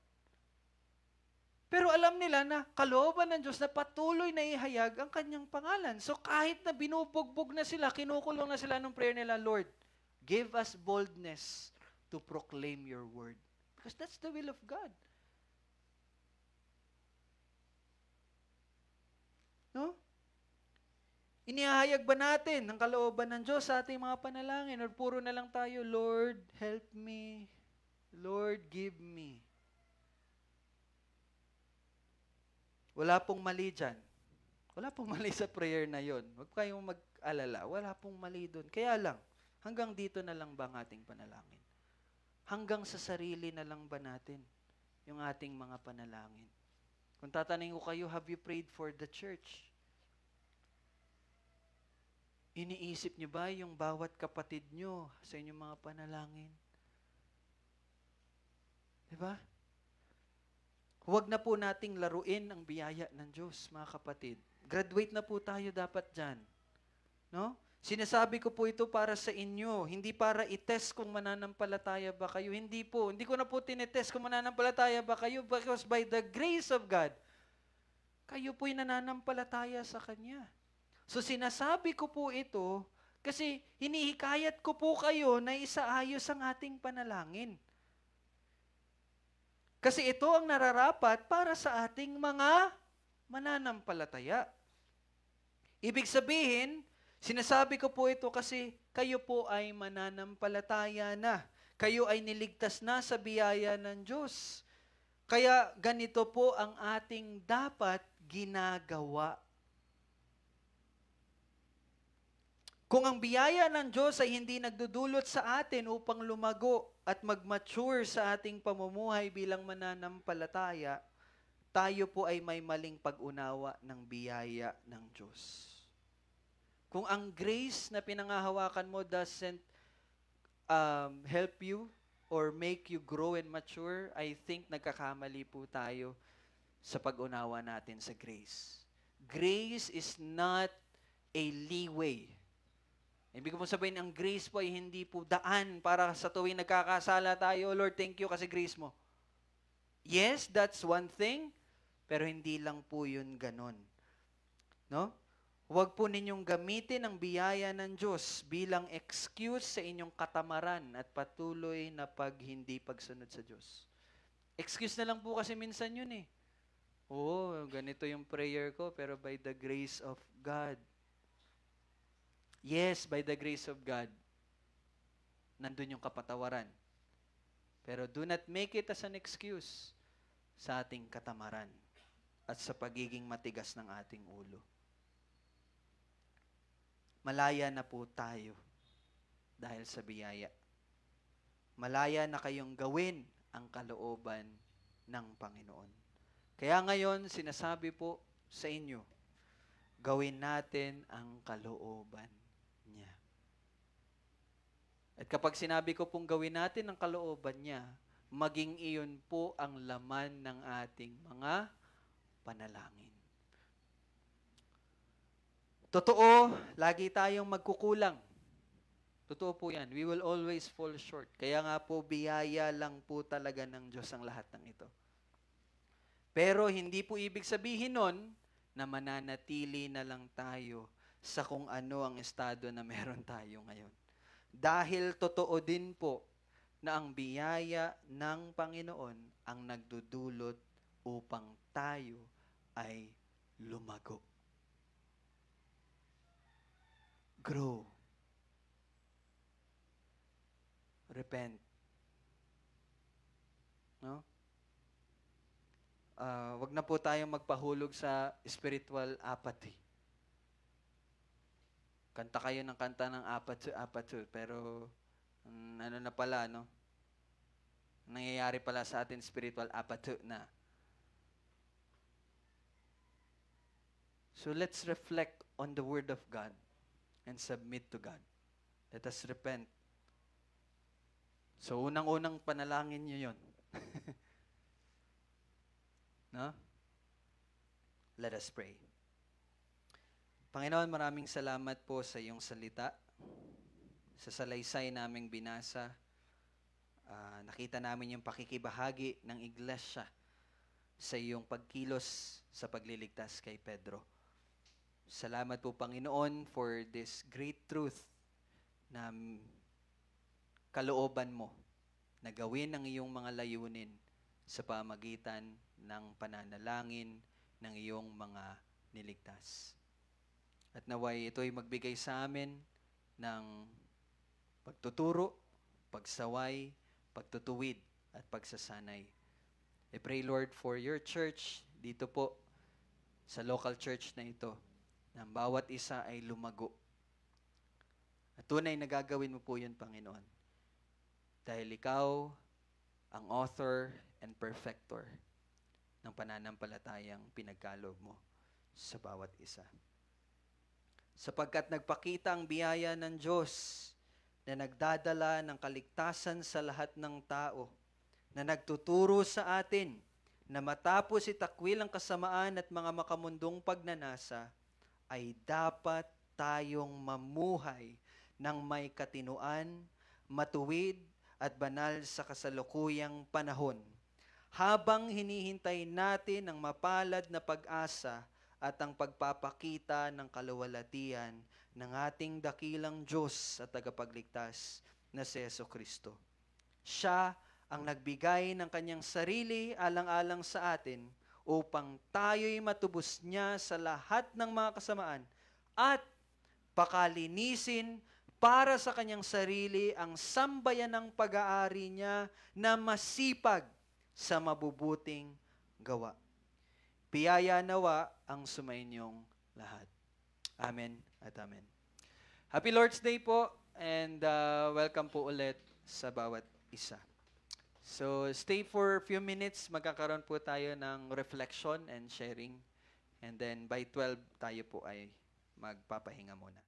Pero alam nila na kalooban ng Diyos na patuloy na ihayag ang kanyang pangalan. So kahit na binubugbog na sila, kinukulong na sila ng prayer nila, Lord, give us boldness to proclaim your word. Because that's the will of God. No? Inihahayag ba natin ang kalooban ng Diyos sa ating mga panalangin? Or puro na lang tayo, Lord, help me. Lord, give me. Wala pong mali dyan. Wala pong mali sa prayer na yon. Huwag kayong mag-alala. Wala pong mali doon. Kaya lang, hanggang dito na lang ba ang ating panalangin? Hanggang sa sarili na lang ba natin yung ating mga panalangin? Kung tatanungin ko kayo, have you prayed for the church? Iniisip niyo ba yung bawat kapatid niyo sa inyong mga panalangin? Diba? Huwag na po nating laruin ang biyaya ng Diyos, mga kapatid. Graduate na po tayo dapat dyan. No? Sinasabi ko po ito para sa inyo, hindi para i-test kung mananampalataya ba kayo. Hindi po. Hindi ko na po tinetest kung mananampalataya ba kayo because by the grace of God, kayo po'y nananampalataya sa Kanya. So sinasabi ko po ito kasi hinihikayat ko po kayo na isaayos ang ating panalangin. Kasi ito ang nararapat para sa ating mga mananampalataya. Ibig sabihin, sinasabi ko po ito kasi kayo po ay mananampalataya na. Kayo ay niligtas na sa biyaya ng Diyos. Kaya ganito po ang ating dapat ginagawa. Kung ang biyaya ng Diyos ay hindi nagdudulot sa atin upang lumago at mag-mature sa ating pamumuhay bilang mananampalataya, tayo po ay may maling pag-unawa ng biyaya ng Diyos. Kung ang grace na pinangahawakan mo doesn't help you or make you grow and mature, I think nagkakamali po tayo sa pag-unawa natin sa grace. Grace is not a leeway. Ibig ko po sabihin, ang grace po ay hindi po daan para sa tuwing nagkakasala tayo, Lord, thank you kasi grace mo. Yes, that's one thing, pero hindi lang po yun ganon. No? Huwag po ninyong gamitin ang biyaya ng Diyos bilang excuse sa inyong katamaran at patuloy na hindi pagsunod sa Diyos. Excuse na lang po kasi minsan yun eh. Oo, ganito yung prayer ko, pero by the grace of God. Yes, by the grace of God, nandun yung kapatawaran. Pero do not make it as an excuse sa ating katamaran at sa pagiging matigas ng ating ulo. Malaya na po tayo dahil sa biyaya. Malaya na kayong gawin ang kalooban ng Panginoon. Kaya ngayon, sinasabi po sa inyo, gawin natin ang kalooban niya. At kapag sinabi ko pong gawin natin ang kalooban niya, maging iyon po ang laman ng ating mga panalangin. Totoo, lagi tayong magkukulang. Totoo po yan. We will always fall short. Kaya nga po, biyaya lang po talaga ng Diyos ang lahat ng ito. Pero hindi po ibig sabihin nun na mananatili na lang tayo sa kung ano ang estado na meron tayo ngayon. Dahil totoo din po na ang biyaya ng Panginoon ang nagdudulot upang tayo ay lumago. Grow. Repent. No? Wag na po tayong magpahulog sa spiritual apathy. Kanta kayo ng kanta ng apathy, pero ano na pala, no? Nangyayari pala sa atin spiritual apathy na. So let's reflect on the Word of God and submit to God. Let us repent. So unang-unang panalangin niyo yun. No? Let us pray. Panginoon, maraming salamat po sa iyong salita. Sa salaysay naming binasa, nakita namin yung pakikibahagi ng iglesia sa iyong pagkilos sa pagliligtas kay Pedro. Salamat po, Panginoon, for this great truth na kalooban mo na gawin ang iyong mga layunin sa pamagitan ng pananalangin ng iyong mga niligtas. At naway ito'y magbigay sa amin ng pagtuturo, pagsaway, pagtutuwid, at pagsasanay. I pray, Lord, for your church dito po sa local church na ito, na bawat isa ay lumago. At tunay na gagawin mo po yun, Panginoon. Dahil ikaw ang author and perfecter ng pananampalatayang pinagkaloob mo sa bawat isa. Sapagkat nagpakita ang biyaya ng Diyos na nagdadala ng kaligtasan sa lahat ng tao, na nagtuturo sa atin na matapos itakwil ang kasamaan at mga makamundong pagnanasa, ay dapat tayong mamuhay ng may katinuan, matuwid at banal sa kasalukuyang panahon, habang hinihintay natin ang mapalad na pag-asa at ang pagpapakita ng kaluwalhatian ng ating dakilang Diyos at tagapagligtas na si Jesucristo. Siya ang nagbigay ng kanyang sarili alang-alang sa atin upang tayo'y matubos niya sa lahat ng mga kasamaan at pakalinisin para sa kanyang sarili ang sambayan ng pag-aari niya na masipag sa mabubuting gawa. Biyaya nawa ang sumainyong lahat. Amen at amen. Happy Lord's Day po, and welcome po ulit sa bawat isa. So stay for a few minutes, magkakaroon po tayo ng reflection and sharing. And then by 12 tayo po ay magpapahinga muna.